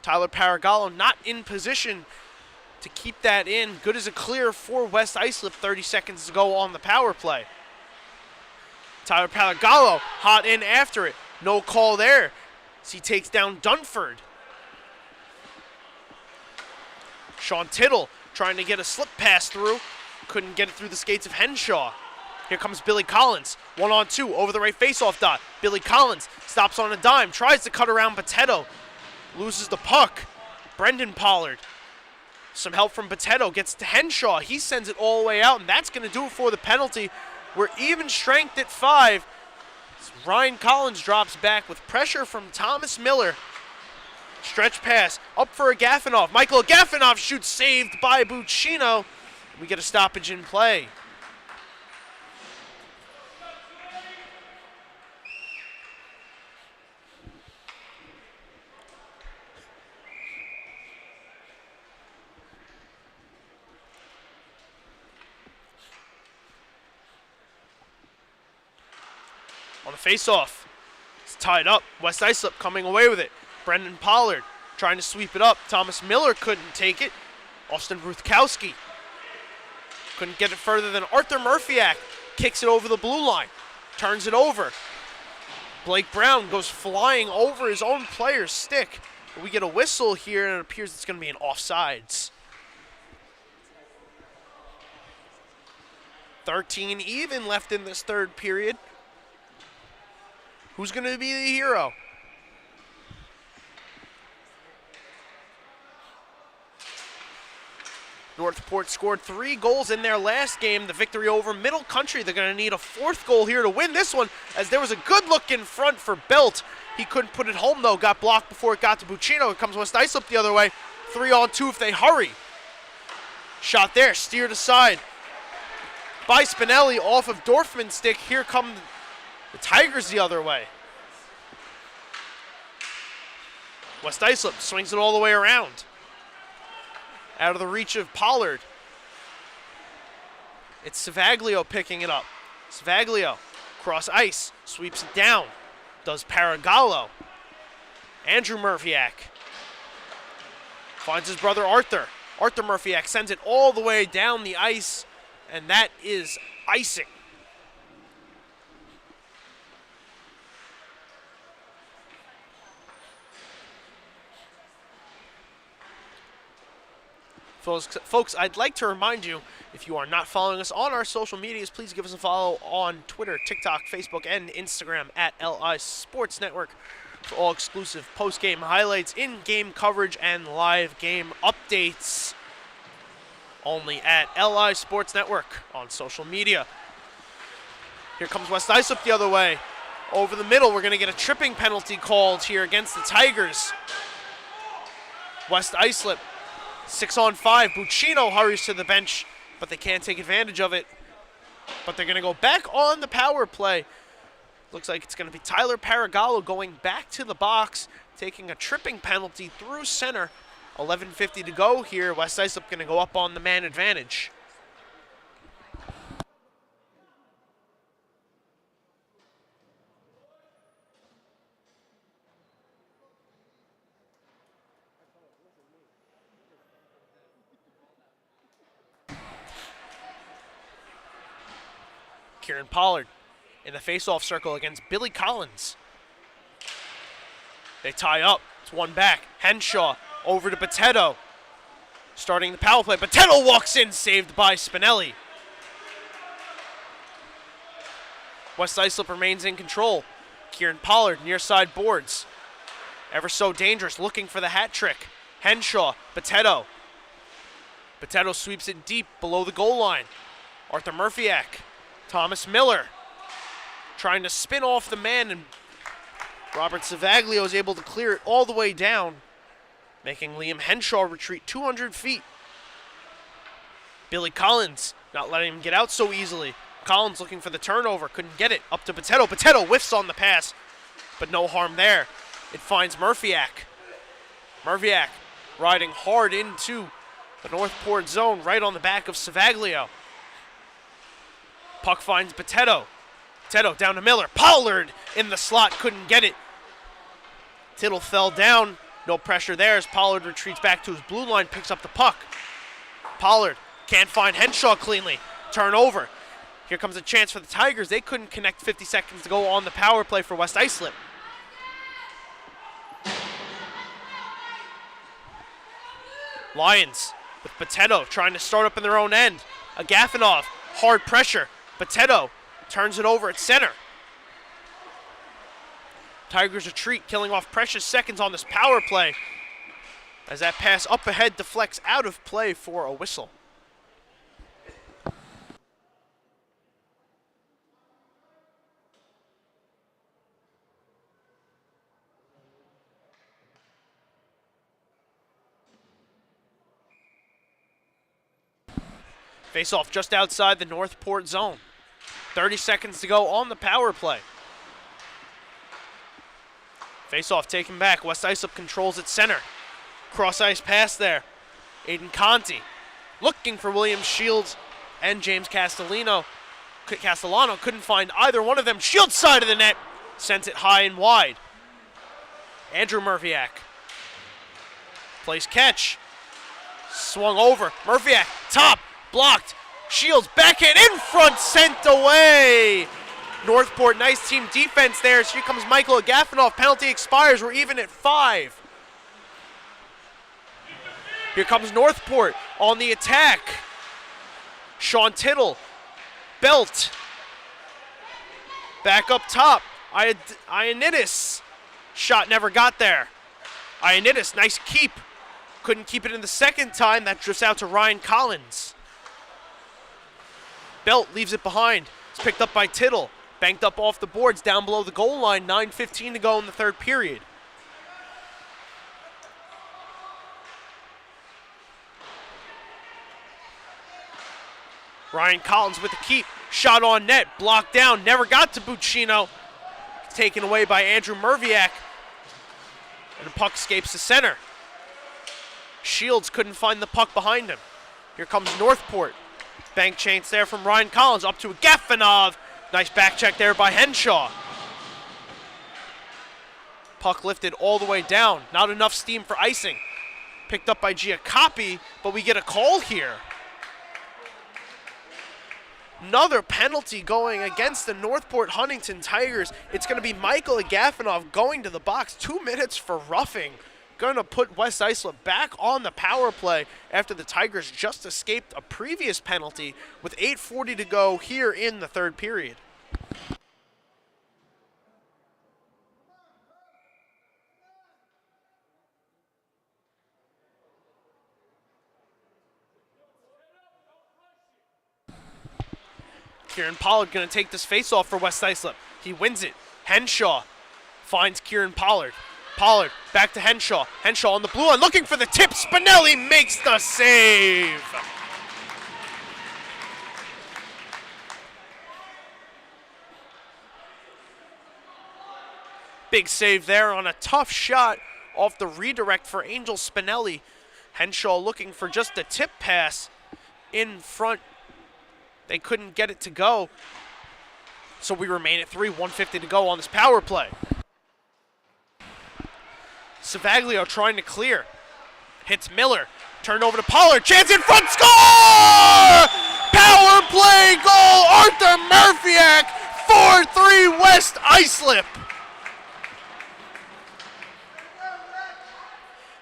Speaker 1: Tyler Paragallo not in position to keep that in. Good as a clear for West Islip. 30 seconds to go on the power play. Tyler Paragallo hot in after it. No call there as he takes down Dunford. Sean Tittle trying to get a slip pass through. Couldn't get it through the skates of Henshaw. Here comes Billy Collins. 1-on-2 over the right faceoff dot. Billy Collins stops on a dime. Tries to cut around Potato. Loses the puck. Brendan Pollard. Some help from Potato. Gets to Henshaw. He sends it all the way out, and that's going to do it for the penalty. We're even strength at 5. Ryan Collins drops back with pressure from Thomas Miller. Stretch pass up for Agafonov. Michael Agafonov shoots, saved by Buccino. We get a stoppage in play. On the face-off, it's tied up. West Islip coming away with it. Brendan Pollard trying to sweep it up. Thomas Miller couldn't take it. Austin Ruthkowski couldn't get it further than Arthur Murphyak. Kicks it over the blue line. Turns it over. Blake Brown goes flying over his own player's stick. We get a whistle here, and it appears it's going to be an offsides. 13 even left in this third period. Who's going to be the hero? Northport scored 3 goals in their last game, the victory over Middle Country. They're going to need a 4th goal here to win this one, as there was a good look in front for Belt. He couldn't put it home, though. Got blocked before it got to Buccino. Here comes West Islip the other way. 3-on-2 if they hurry. Shot there, steered aside by Spinelli off of Dorfman's stick. Here come the Tigers the other way. West Islip swings it all the way around. Out of the reach of Pollard. It's Savaglio picking it up. Savaglio, cross ice, sweeps it down. Does Paragallo. Andrew Murphyak finds his brother Arthur. Arthur Murphyak sends it all the way down the ice, and that is icing. Folks, I'd like to remind you, if you are not following us on our social medias, please give us a follow on Twitter, TikTok, Facebook, and Instagram at LI Sports Network for all exclusive post-game highlights, in-game coverage, and live game updates. Only at LI Sports Network on social media. Here comes West Islip the other way. Over the middle, we're going to get a tripping penalty called here against the Tigers. West Islip. 6-on-5, Buccino hurries to the bench, but they can't take advantage of it. But they're going to go back on the power play. Looks like it's going to be Tyler Paragallo going back to the box, taking a tripping penalty through center. 11:50 to go here. West Islip going to go up on the man advantage. Kieran Pollard in the face-off circle against Billy Collins. They tie up. It's one back. Henshaw over to Potato. Starting the power play. Botello walks in, saved by Spinelli. West Islip remains in control. Kieran Pollard near side boards. Ever so dangerous, looking for the hat trick. Henshaw, Botello. Botello sweeps it deep below the goal line. Arthur Murphyak, Thomas Miller, trying to spin off the man, and Robert Savaglio is able to clear it all the way down, making Liam Henshaw retreat 200 feet. Billy Collins not letting him get out so easily. Collins looking for the turnover, couldn't get it. Up to Botello. Botello whiffs on the pass, but no harm there. It finds Murphyak. Murphyak riding hard into the Northport zone, right on the back of Savaglio. Puck finds Botello. Botello down to Miller. Pollard in the slot, couldn't get it. Tittle fell down. No pressure there as Pollard retreats back to his blue line, picks up the puck. Pollard can't find Henshaw cleanly. Turnover. Here comes a chance for the Tigers. They couldn't connect. 50 seconds to go on the power play for West Islip. Lions with Botello trying to start up in their own end. Agafonov, hard pressure. Botello turns it over at center. Tigers retreat, killing off precious seconds on this power play as that pass up ahead deflects out of play for a whistle. Face-off just outside the Northport zone. 30 seconds to go on the power play. Face-off taken back. West Islip controls at center. Cross-ice pass there. Aiden Conti looking for William Shields and James Castellano. Couldn't find either one of them. Shields side of the net. Sent it high and wide. Andrew Murphyak. Plays catch. Swung over. Murphyak, top. Blocked. Shields backhand in front, sent away. Northport, nice team defense there. So here comes Michael Agafonov. Penalty expires. We're even at 5. Here comes Northport on the attack. Sean Tittle. Belt. Back up top. Ioannidis. Shot never got there. Ioannidis, nice keep. Couldn't keep it in the second time. That drifts out to Ryan Collins. Belt leaves it behind. It's picked up by Tittle. Banked up off the boards down below the goal line. 9:15 to go in the third period. Ryan Collins with the keep. Shot on net. Blocked down. Never got to Buccino. Taken away by Andrew Murphyak. And the puck escapes the center. Shields couldn't find the puck behind him. Here comes Northport. Bank chance there from Ryan Collins up to Agafonov. Nice back check there by Henshaw. Puck lifted all the way down. Not enough steam for icing. Picked up by Giacoppi, but we get a call here. Another penalty going against the Northport Huntington Tigers. It's going to be Michael Agafonov going to the box. 2 minutes for roughing. Going to put West Islip back on the power play after the Tigers just escaped a previous penalty with 8:40 to go here in the third period. Kieran Pollard going to take this face-off for West Islip. He wins it. Henshaw finds Kieran Pollard. Pollard back to Henshaw. Henshaw on the blue line looking for the tip. Spinelli makes the save. Big save there on a tough shot off the redirect for Angel Spinelli. Henshaw looking for just a tip pass in front. They couldn't get it to go. So we remain at 3, 150 to go on this power play. Savaglio trying to clear. Hits Miller. Turned over to Pollard. Chance in front. Score! Power play goal. Arthur Murphyak. 4-3 West Islip.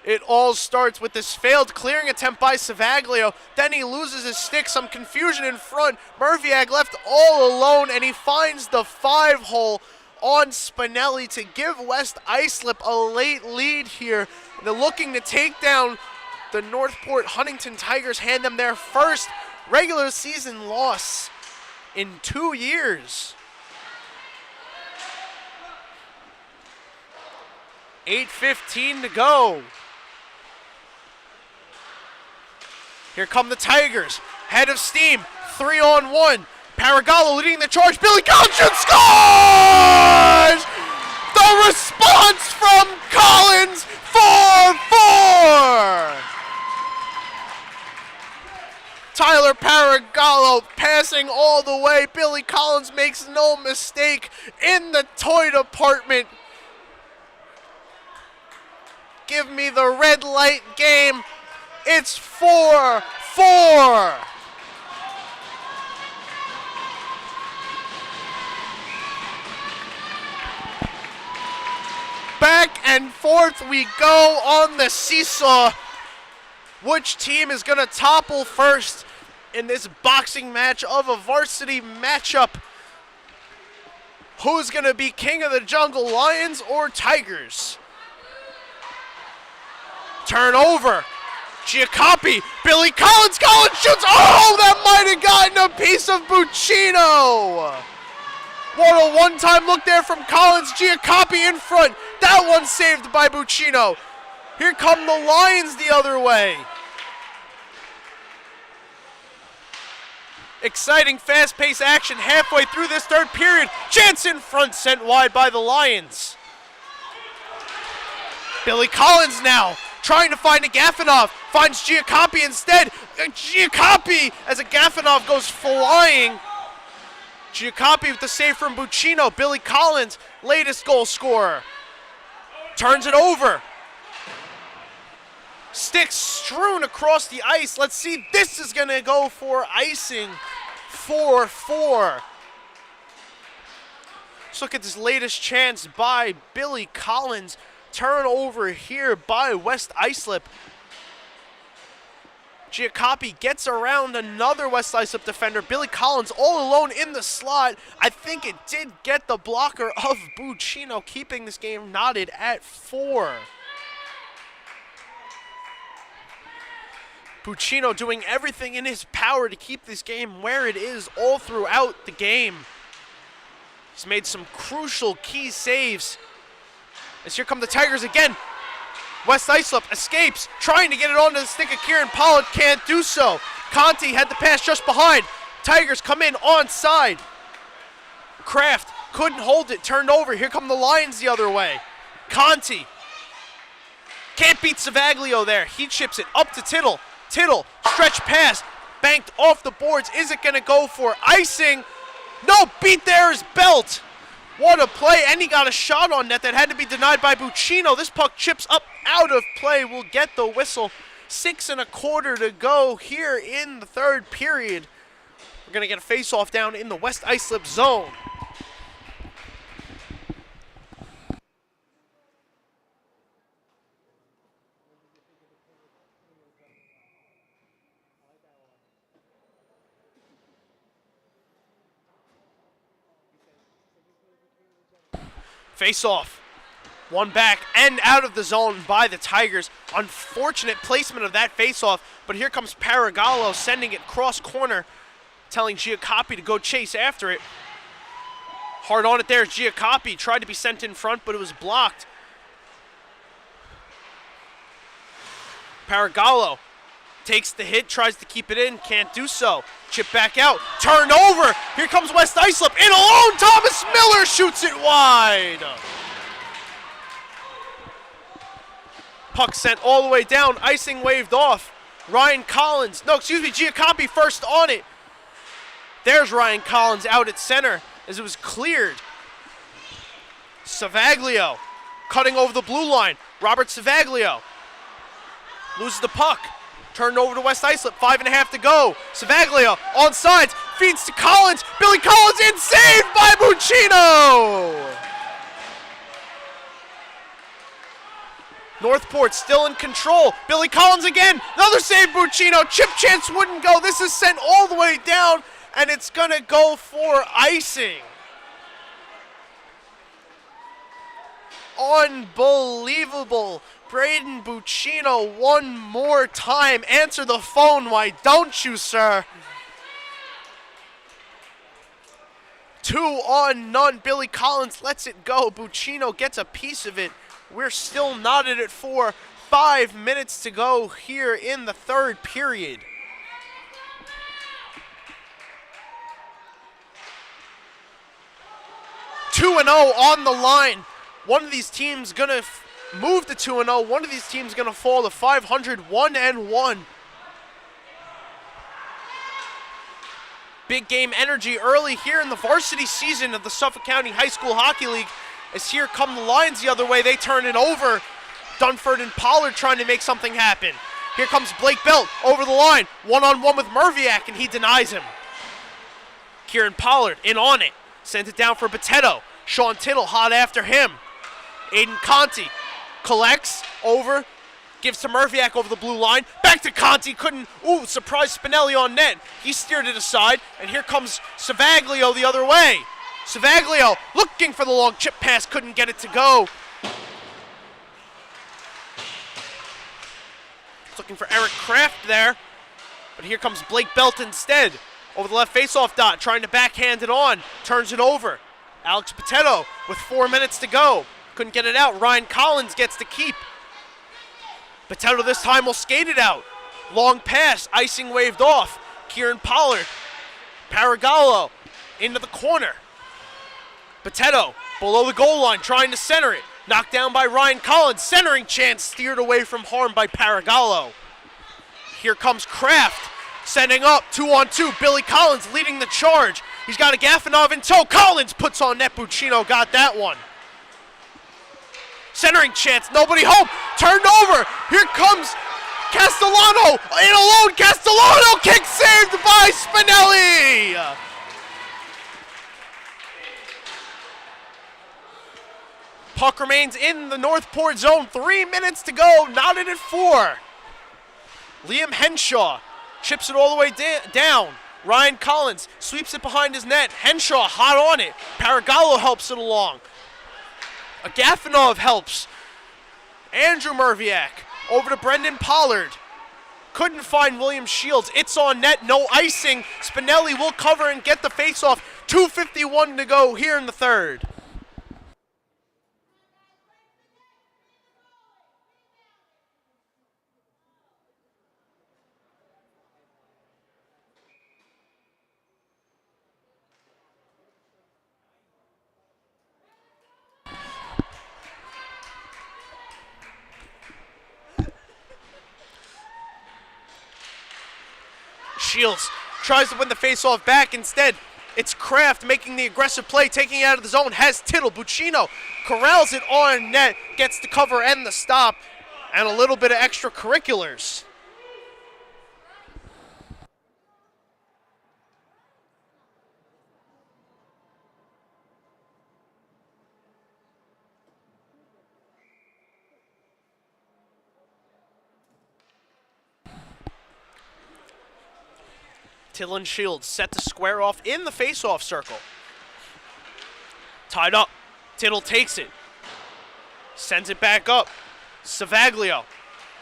Speaker 1: It all starts with this failed clearing attempt by Savaglio. Then he loses his stick, some confusion in front. Murviak left all alone, and he finds the 5-hole on Spinelli to give West Islip a late lead here. They're looking to take down the Northport Huntington Tigers, hand them their first regular season loss in 2 years. 8:15 to go. Here come the Tigers, head of steam, 3-on-1. Paragallo leading the charge. Billy Collins shoots, scores! The response from Collins, 4-4! Tyler Paragallo passing all the way. Billy Collins makes no mistake in the toy department. Give me the red light game. It's 4-4. Back and forth we go on the seesaw. Which team is going to topple first in this boxing match of a varsity matchup? Who's going to be king of the jungle, Lions or Tigers? Turnover. Giacoppi, Billy Collins shoots. Oh, that might have gotten a piece of Buccino. What a one-time look there from Collins. Giacoppi in front. That one saved by Buccino. Here come the Lions the other way. Exciting, fast-paced action halfway through this third period. Chance in front, sent wide by the Lions. Billy Collins now trying to find a Gafanov. Finds Giacoppi instead. Giacoppi as a Gafanov goes flying. Giacoppi with the save from Buccino. Billy Collins, latest goal scorer. Turns it over. Sticks strewn across the ice. Let's see. This is going to go for icing. 4-4. Let's look at this latest chance by Billy Collins. Turnover here by West Islip. Giacoppi gets around another West Islip defender. Billy Collins all alone in the slot. I think it did get the blocker of Buccino, keeping this game knotted at 4. Buccino doing everything in his power to keep this game where it is all throughout the game. He's made some crucial key saves. As here come the Tigers again. West Islip escapes, trying to get it onto the stick of Kieran Pollard, can't do so. Conti had the pass just behind. Tigers come in onside. Kraft couldn't hold it, turned over. Here come the Lions the other way. Conti can't beat Savaglio there. He chips it up to Tittle. Tittle, stretch pass, banked off the boards. Is it going to go for icing? No, beat there is Belt. What a play, and he got a shot on net that had to be denied by Buccino. This puck chips up out of play. We'll get the whistle. 6 1/4 to go here in the third period. We're going to get a face-off down in the West Islip zone. Face-off. One back and out of the zone by the Tigers. Unfortunate placement of that face-off, but here comes Paragallo sending it cross corner, telling Giacoppi to go chase after it. Hard on it there. Giacoppi tried to be sent in front, but it was blocked. Paragallo takes the hit, tries to keep it in, can't do so. Chip back out, turned over. Here comes West Islip, in alone. Thomas Miller shoots it wide. Puck sent all the way down, icing waved off. Giacoppi first on it. There's Ryan Collins out at center as it was cleared. Savaglio cutting over the blue line. Robert Savaglio loses the puck. Turned over to West Islip, 5.5 to go. Savaglio on sides, feeds to Collins. Billy Collins in, saved by Buccino. Northport still in control. Billy Collins again. Another save, Buccino. Chip chance wouldn't go. This is sent all the way down, and it's going to go for icing. Unbelievable. Braden Buccino one more time. Answer the phone, why don't you, sir? 2-on-0. Billy Collins lets it go. Buccino gets a piece of it. We're still knotted at 4. 5 minutes to go here in the third period. Two and 0 on the line. One of these teams gonna move to 2-0. One of these teams gonna fall to 500. 1-1. Big game energy early here in the varsity season of the Suffolk County High School Hockey League. As here come the Lions the other way, they turn it over. Dunford and Pollard trying to make something happen. Here comes Blake Belt over the line, one-on-one with Merviak, and he denies him. Kieran Pollard in on it, sends it down for Botetto. Sean Tittle hot after him. Aiden Conti collects over, gives to Merviak over the blue line. Back to Conti, couldn't, surprise Spinelli on net. He steered it aside, and here comes Savaglio the other way. Savaglio looking for the long chip pass, couldn't get it to go. Looking for Eric Kraft there, but here comes Blake Belt instead. Over the left faceoff dot, trying to backhand it on, turns it over. Alex Botetto with 4 minutes to go. Couldn't get it out. Ryan Collins gets to keep. Botetto this time will skate it out. Long pass, icing waved off. Kieran Pollard, Paragallo into the corner. Botetto below the goal line, trying to center it. Knocked down by Ryan Collins. Centering chance steered away from harm by Paragallo. Here comes Kraft, sending up 2-on-2. Billy Collins leading the charge. He's got a Gafanov in tow. Collins puts on net. Buccino got that one. Centering chance, nobody home. Turned over. Here comes Castellano in alone. Castellano kick saved by Spinelli. Puck remains in the Northport zone. 3 minutes to go. Knotted at 4. Liam Henshaw chips it all the way down. Ryan Collins sweeps it behind his net. Henshaw hot on it. Paragallo helps it along. Gafanov helps. Andrew Merviak over to Brendan Pollard. Couldn't find William Shields. It's on net, no icing. Spinelli will cover and get the faceoff. 2:51 to go here in the third. Shields tries to win the faceoff back. Instead, it's Kraft making the aggressive play, taking it out of the zone, has Tittle. Buccino corrals it on net, gets the cover and the stop, and a little bit of extracurriculars. Tittle and Shields set to square off in the face-off circle. Tied up. Tittle takes it. Sends it back up. Savaglio.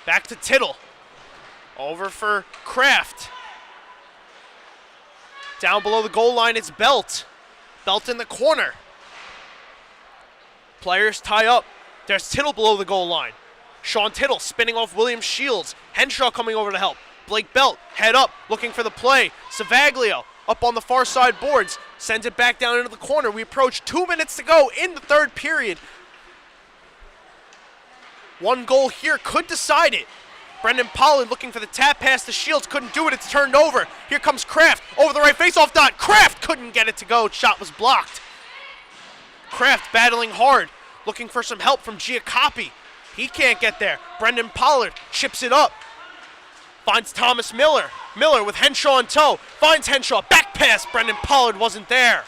Speaker 1: Back to Tittle. Over for Kraft. Down below the goal line, it's Belt. Belt in the corner. Players tie up. There's Tittle below the goal line. Sean Tittle spinning off William Shields. Henshaw coming over to help. Blake Belt, head up, looking for the play. Savaglio, up on the far side boards, sends it back down into the corner. We approach 2 minutes to go in the third period. One goal here could decide it. Brendan Pollard looking for the tap pass to Shields, couldn't do it, it's turned over. Here comes Kraft, over the right faceoff dot. Kraft couldn't get it to go, shot was blocked. Kraft battling hard, looking for some help from Giacopi. He can't get there. Brendan Pollard chips it up. Finds Thomas Miller. Miller with Henshaw in tow. Finds Henshaw. Back pass. Brendan Pollard wasn't there.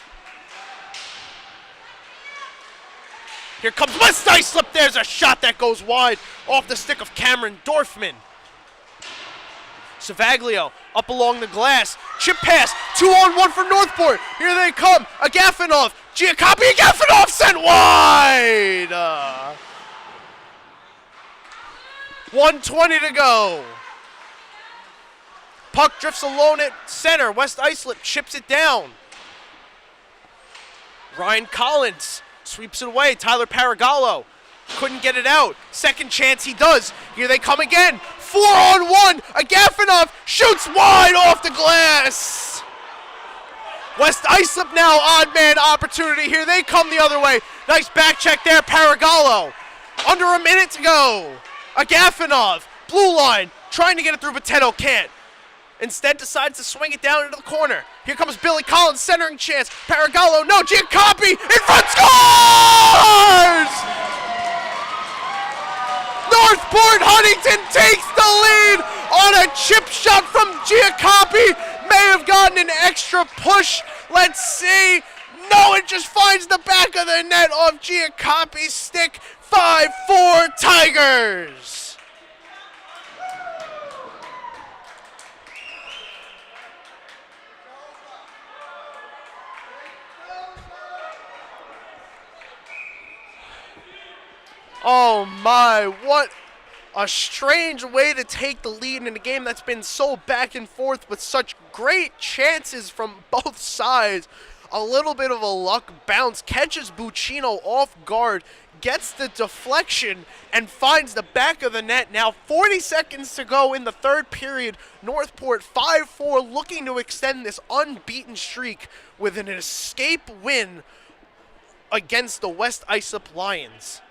Speaker 1: Here comes West Islip. There's a shot that goes wide off the stick of Cameron Dorfman. Savaglio up along the glass. Chip pass. 2-on-1 for Northport. Here they come. Agafonov. Giacobi Agafonov sent wide. 1:20 to go. Puck drifts alone at center. West Islip chips it down. Ryan Collins sweeps it away. Tyler Paragallo couldn't get it out. Second chance he does. Here they come again. 4-on-1. Agafonov shoots wide off the glass. West Islip now odd man opportunity. Here they come the other way. Nice back check there. Paragallo. Under a minute to go. Agafonov. Blue line. Trying to get it through, but Teto can't. Instead decides to swing it down into the corner. Here comes Billy Collins, centering chance. Paragallo, no, Giacobi, in front, scores! Northport Huntington takes the lead on a chip shot from Giacobi. May have gotten an extra push. Let's see. No, it just finds the back of the net off Giacobi's stick. 5-4 Tigers. Oh my, what a strange way to take the lead in a game that's been so back and forth with such great chances from both sides. A little bit of a luck bounce, catches Buccino off guard, gets the deflection, and finds the back of the net. Now 40 seconds to go in the third period. Northport 5-4 looking to extend this unbeaten streak with an escape win against the West Islip Lions.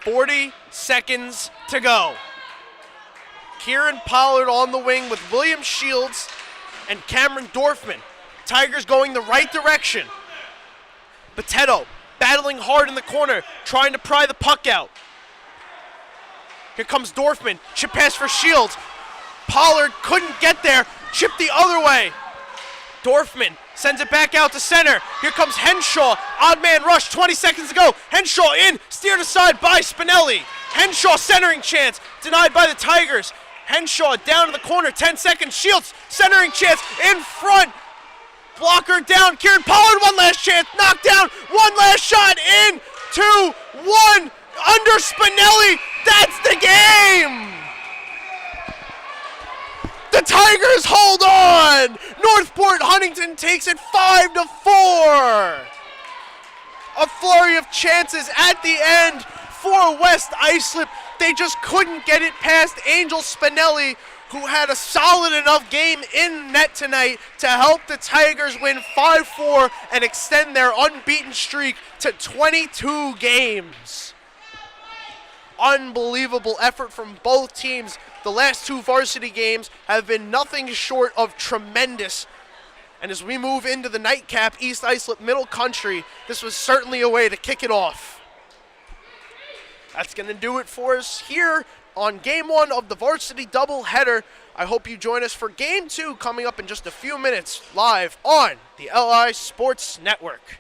Speaker 1: .40 seconds to go. Kieran Pollard on the wing with William Shields and Cameron Dorfman. Tigers going the right direction. Boteto battling hard in the corner, trying to pry the puck out. Here comes Dorfman. Chip pass for Shields. Pollard couldn't get there. Chip the other way. Dorfman sends it back out to center. Here comes Henshaw. Odd man rush, 20 seconds to go. Henshaw in, steered aside by Spinelli. Henshaw centering chance, denied by the Tigers. Henshaw down to the corner, 10 seconds. Shields, centering chance, in front. Blocker down, Kieran Pollard, one last chance, knocked down, one last shot, in, 2-1, under Spinelli. That's the game! The Tigers hold on! Northport Huntington takes it 5-4. A flurry of chances at the end for West Islip. They just couldn't get it past Angel Spinelli, who had a solid enough game in net tonight to help the Tigers win 5-4 and extend their unbeaten streak to 22 games. Unbelievable effort from both teams. The last two varsity games have been nothing short of tremendous. And as we move into the nightcap, East Islip Middle Country, this was certainly a way to kick it off. That's going to do it for us here on Game 1 of the varsity doubleheader. I hope you join us for Game 2 coming up in just a few minutes live on the LI Sports Network.